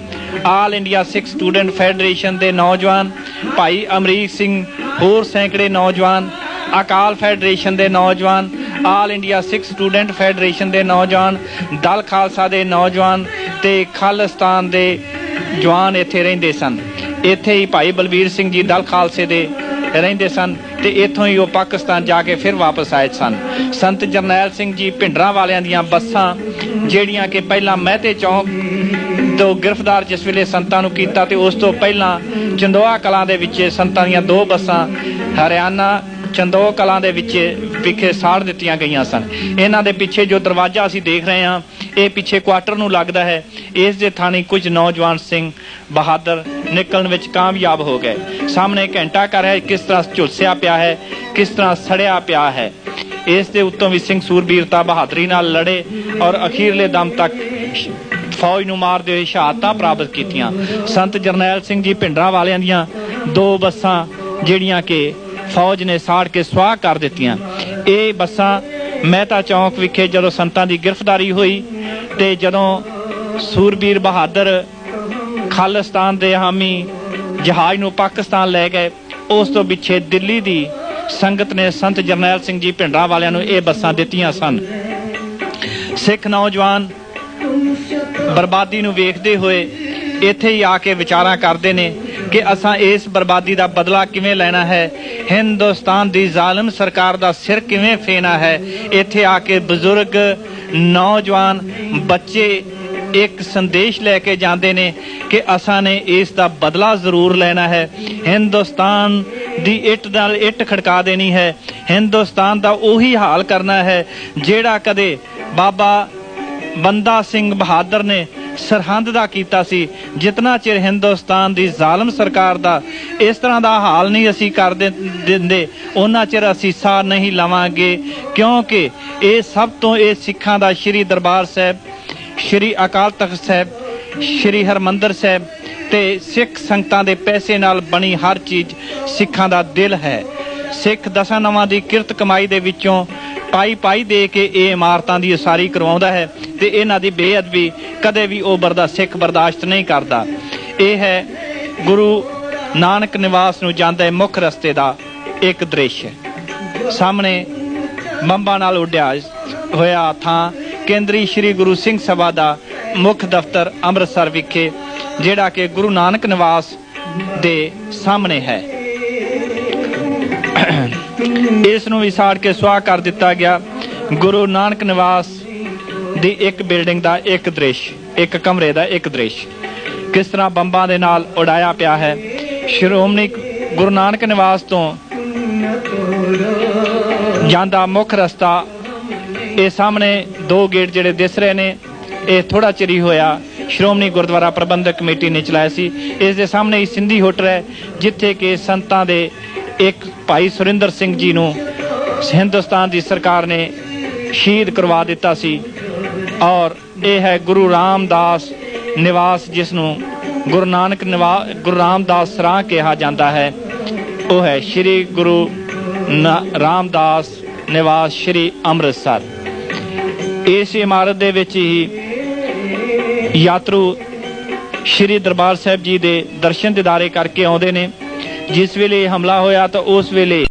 S2: ਆਲ ਇੰਡੀਆ ਸਿੱਖ ਸਟੂਡੈਂਟ ਫੈਡਰੇਸ਼ਨ ਦੇ ਨੌਜਵਾਨ, ਭਾਈ ਅਮਰੀਕ ਸਿੰਘ, ਹੋਰ ਸੈਂਕੜੇ ਨੌਜਵਾਨ, ਅਕਾਲ ਫੈਡਰੇਸ਼ਨ ਦੇ ਨੌਜਵਾਨ, ਆਲ ਇੰਡੀਆ ਸਿੱਖ ਸਟੂਡੈਂਟ ਫੈਡਰੇਸ਼ਨ ਦੇ ਨੌਜਵਾਨ, ਦਲ ਖਾਲਸਾ ਦੇ ਨੌਜਵਾਨ ਤੇ ਖਾਲਿਸਤਾਨ ਦੇ ਜਵਾਨ ਇੱਥੇ ਰਹਿੰਦੇ ਸਨ। ਇੱਥੇ ਹੀ ਭਾਈ ਬਲਬੀਰ ਸਿੰਘ ਜੀ ਦਲ ਖਾਲਸੇ ਦੇ ਰਹਿੰਦੇ ਸਨ ਤੇ ਇੱਥੋਂ ਹੀ ਉਹ ਪਾਕਿਸਤਾਨ ਜਾ ਕੇ ਫਿਰ ਵਾਪਸ ਆਏ ਸਨ। ਸੰਤ ਜਰਨੈਲ ਸਿੰਘ ਜੀ ਭਿੰਡਰਾਂ ਵਾਲਿਆਂ ਦੀਆਂ ਬੱਸਾਂ, ਜਿਹੜੀਆਂ ਕਿ ਪਹਿਲਾਂ ਮਹਿਤੇ ਚੌਂਕ ਤੋਂ ਗ੍ਰਿਫਤਾਰ ਜਿਸ ਵੇਲੇ ਸੰਤਾਂ ਨੂੰ ਕੀਤਾ ਤੇ ਉਸ ਤੋਂ ਪਹਿਲਾਂ ਚੰਦੋਆ ਕਲਾਂ ਦੇ ਵਿੱਚ ਸੰਤਾਂ ਦੀਆਂ 2 ਬੱਸਾਂ ਹਰਿਆਣਾ ਚੰਦੋਆ ਕਲਾਂ ਦੇ ਵਿੱਚ ਵਿਖੇ ਸਾੜ ਦਿੱਤੀਆਂ ਗਈਆਂ ਸਨ। ਇਹਨਾਂ ਦੇ ਪਿੱਛੇ ਜੋ ਦਰਵਾਜ਼ਾ ਅਸੀਂ ਦੇਖ ਰਹੇ ਹਾਂ, ਇਹ ਪਿੱਛੇ ਕੁਆਟਰ ਨੂੰ ਲੱਗਦਾ ਹੈ। ਇਸ ਦੇ ਥਾਣੀ ਕੁਝ ਨੌਜਵਾਨ ਸਿੰਘ ਬਹਾਦਰ ਨਿਕਲਣ ਵਿੱਚ ਕਾਮਯਾਬ ਹੋ ਗਏ। ਸਾਹਮਣੇ ਘੰਟਾ ਘਰ ਹੈ, ਕਿਸ ਤਰ੍ਹਾਂ ਝੁਲਸਿਆ ਪਿਆ ਹੈ, ਕਿਸ ਤਰ੍ਹਾਂ ਸੜਿਆ ਪਿਆ ਹੈ। ਇਸ ਦੇ ਉੱਤੋਂ ਵੀ ਸਿੰਘ ਸੂਰਬੀਰਤਾ ਬਹਾਦਰੀ ਨਾਲ ਲੜੇ ਔਰ ਅਖੀਰਲੇ ਦਮ ਤੱਕ ਫੌਜ ਨੂੰ ਮਾਰਦੇ ਹੋਏ ਸ਼ਹਾਦਤਾਂ ਪ੍ਰਾਪਤ ਕੀਤੀਆਂ। ਸੰਤ ਜਰਨੈਲ ਸਿੰਘ ਜੀ ਭਿੰਡਰਾਂ ਵਾਲਿਆਂ ਦੀਆਂ 2 ਬੱਸਾਂ ਜਿਹੜੀਆਂ ਕਿ ਫੌਜ ਨੇ ਸਾੜ ਕੇ ਸੁਆਹ ਕਰ ਦਿੱਤੀਆਂ। ਇਹ ਬੱਸਾਂ ਮਹਿਤਾ ਚੌਂਕ ਵਿਖੇ ਜਦੋਂ ਸੰਤਾਂ ਦੀ ਗ੍ਰਿਫਤਾਰੀ ਹੋਈ ਤੇ ਜਦੋਂ ਸੂਰਬੀਰ ਬਹਾਦਰ ਖਾਲਿਸਤਾਨ ਦੇ ਹਾਮੀ ਜਹਾਜ਼ ਨੂੰ ਪਾਕਿਸਤਾਨ ਲੈ ਗਏ, ਉਸ ਤੋਂ ਪਿੱਛੇ ਦਿੱਲੀ ਦੀ ਸੰਗਤ ਨੇ ਸੰਤ ਜਰਨੈਲ ਸਿੰਘ ਜੀ ਭਿੰਡਰਾਂ ਵਾਲਿਆਂ ਨੂੰ ਇਹ ਬੱਸਾਂ ਦਿੱਤੀਆਂ ਸਨ। ਸਿੱਖ ਨੌਜਵਾਨ ਬਰਬਾਦੀ ਨੂੰ ਵੇਖਦੇ ਹੋਏ ਇੱਥੇ ਹੀ ਆ ਕੇ ਵਿਚਾਰਾਂ ਕਰਦੇ ਨੇ ਕਿ ਅਸਾਂ ਇਸ ਬਰਬਾਦੀ ਦਾ ਬਦਲਾ ਕਿਵੇਂ ਲੈਣਾ ਹੈ, ਹਿੰਦੁਸਤਾਨ ਦੀ ਜ਼ਾਲਮ ਸਰਕਾਰ ਦਾ ਸਿਰ ਕਿਵੇਂ ਫੇਣਾ ਹੈ। ਇੱਥੇ ਆ ਕੇ ਬਜ਼ੁਰਗ, ਨੌਜਵਾਨ, ਬੱਚੇ ਇੱਕ ਸੰਦੇਸ਼ ਲੈ ਕੇ ਜਾਂਦੇ ਨੇ ਕਿ ਅਸਾਂ ਨੇ ਇਸ ਦਾ ਬਦਲਾ ਜ਼ਰੂਰ ਲੈਣਾ ਹੈ। ਹਿੰਦੁਸਤਾਨ ਦੀ ਇੱਟ ਨਾਲ ਇੱਟ ਖੜਕਾ ਦੇਣੀ ਹੈ। ਹਿੰਦੁਸਤਾਨ ਦਾ ਉਹੀ ਹਾਲ ਕਰਨਾ ਹੈ ਜਿਹੜਾ ਕਦੇ ਬਾਬਾ ਬੰਦਾ ਸਿੰਘ ਬਹਾਦਰ ਨੇ ਸਰਹੰਦ ਦਾ ਕੀਤਾ ਸੀ। ਜਿਤਨਾ ਚਿਰ ਹਿੰਦੁਸਤਾਨ ਦੀ ਜ਼ਾਲਮ ਸਰਕਾਰ ਦਾ ਇਸ ਤਰ੍ਹਾਂ ਦਾ ਹਾਲ ਨਹੀਂ ਅਸੀਂ ਕਰ ਦਿੰਦੇ, ਉਹਨਾਂ ਚਿਰ ਅਸੀਂ ਸਾਹ ਨਹੀਂ ਲਵਾਂਗੇ, ਕਿਉਂਕਿ ਇਹ ਸਭ ਤੋਂ ਇਹ ਸਿੱਖਾਂ ਦਾ ਸ਼੍ਰੀ ਦਰਬਾਰ ਸਾਹਿਬ, ਸ਼੍ਰੀ ਅਕਾਲ ਤਖਤ ਸਾਹਿਬ, ਸ਼੍ਰੀ ਹਰਮੰਦਰ ਸਾਹਿਬ ਤੇ ਸਿੱਖ ਸੰਗਤਾਂ ਦੇ ਪੈਸੇ ਨਾਲ ਬਣੀ ਹਰ ਚੀਜ਼ ਸਿੱਖਾਂ ਦਾ ਦਿਲ ਹੈ। ਸਿੱਖ ਦਸਾਂ ਨਵਾਂ ਦੀ ਕਿਰਤ ਕਮਾਈ ਦੇ ਵਿੱਚੋਂ ਪਾਈ ਦੇ ਕੇ ਇਹ ਇਮਾਰਤਾਂ ਦੀ ਉਸਾਰੀ ਕਰਵਾਉਂਦਾ ਹੈ ਤੇ ਇਹਨਾਂ ਦੀ ਬੇਅਦਬੀ ਕਦੇ ਵੀ ਉਹ ਸਿੱਖ ਬਰਦਾਸ਼ਤ ਨਹੀਂ ਕਰਦਾ। ਇਹ ਹੈ ਗੁਰੂ ਨਾਨਕ ਨਿਵਾਸ ਨੂੰ ਜਾਂਦੇ ਮੁੱਖ ਰਸਤੇ ਦਾ ਇੱਕ ਦ੍ਰਿਸ਼। ਸਾਹਮਣੇ ਬੰਬਾਂ ਨਾਲ ਉੱਡਿਆ ਹੋਇਆ ਥਾਂ ਕੇਂਦਰੀ ਸ਼੍ਰੀ ਗੁਰੂ ਸਿੰਘ ਸਭਾ ਦਾ ਮੁੱਖ ਦਫ਼ਤਰ ਅੰਮ੍ਰਿਤਸਰ ਵਿਖੇ, ਜਿਹੜਾ ਕਿ ਗੁਰੂ ਨਾਨਕ ਨਿਵਾਸ ਦੇ ਸਾਹਮਣੇ ਹੈ। ਇਸ ਨੂੰ ਵੀ ਸਾੜ ਕੇ ਸੁਆਹ ਕਰ ਦਿੱਤਾ ਗਿਆ। ਗੁਰੂ ਨਾਨਕ ਨਿਵਾਸ ਦੀ ਇੱਕ ਬਿਲਡਿੰਗ ਦਾ ਇੱਕ ਦ੍ਰਿਸ਼, ਇੱਕ ਕਮਰੇ ਦਾ ਇੱਕ ਦ੍ਰਿਸ਼ ਕਿਸ ਤਰ੍ਹਾਂ ਬੰਬਾਂ ਦੇ ਨਾਲ ਉਡਾਇਆ ਪਿਆ ਹੈ। ਸ਼੍ਰੋਮਣੀ ਗੁਰੂ ਨਾਨਕ ਨਿਵਾਸ ਤੋਂ ਜਾਂਦਾ ਮੁੱਖ ਰਸਤਾ, ਇਹ ਸਾਹਮਣੇ 2 ਗੇਟ ਜਿਹੜੇ ਦਿਸ ਰਹੇ ਨੇ, ਇਹ ਥੋੜਾ ਚਿਰ ਹੀ ਹੋਇਆ ਸ਼੍ਰੋਮਣੀ ਗੁਰਦੁਆਰਾ ਪ੍ਰਬੰਧਕ ਕਮੇਟੀ ਨੇ ਚਲਾਇਆ ਸੀ। ਇਸ ਦੇ ਸਾਹਮਣੇ ਹੀ ਸਿੰਧੀ ਹੋਟਲ ਹੈ, ਜਿੱਥੇ ਕਿ ਸੰਤਾਂ ਦੇ ਇੱਕ ਭਾਈ ਸੁਰਿੰਦਰ ਸਿੰਘ ਜੀ ਨੂੰ ਹਿੰਦੁਸਤਾਨ ਦੀ ਸਰਕਾਰ ਨੇ ਸ਼ਹੀਦ ਕਰਵਾ ਦਿੱਤਾ ਸੀ। ਔਰ ਇਹ ਹੈ ਗੁਰੂ ਰਾਮਦਾਸ ਨਿਵਾਸ, ਜਿਸ ਨੂੰ ਗੁਰੂ ਰਾਮਦਾਸ ਸਰਾਂ ਕਿਹਾ ਜਾਂਦਾ ਹੈ। ਉਹ ਹੈ ਸ਼੍ਰੀ ਗੁਰੂ ਰਾਮਦਾਸ ਨਿਵਾਸ ਸ਼੍ਰੀ ਅੰਮ੍ਰਿਤਸਰ। ਇਸ ਇਮਾਰਤ ਦੇ ਵਿੱਚ ਹੀ ਯਾਤਰੂ ਸ਼੍ਰੀ ਦਰਬਾਰ ਸਾਹਿਬ ਜੀ ਦੇ ਦਰਸ਼ਨ ਦਿਦਾਰੇ ਕਰਕੇ ਆਉਂਦੇ ਨੇ। ਜਿਸ ਵੇਲੇ ਹਮਲਾ ਹੋਇਆ ਤਾਂ ਉਸ ਵੇਲੇ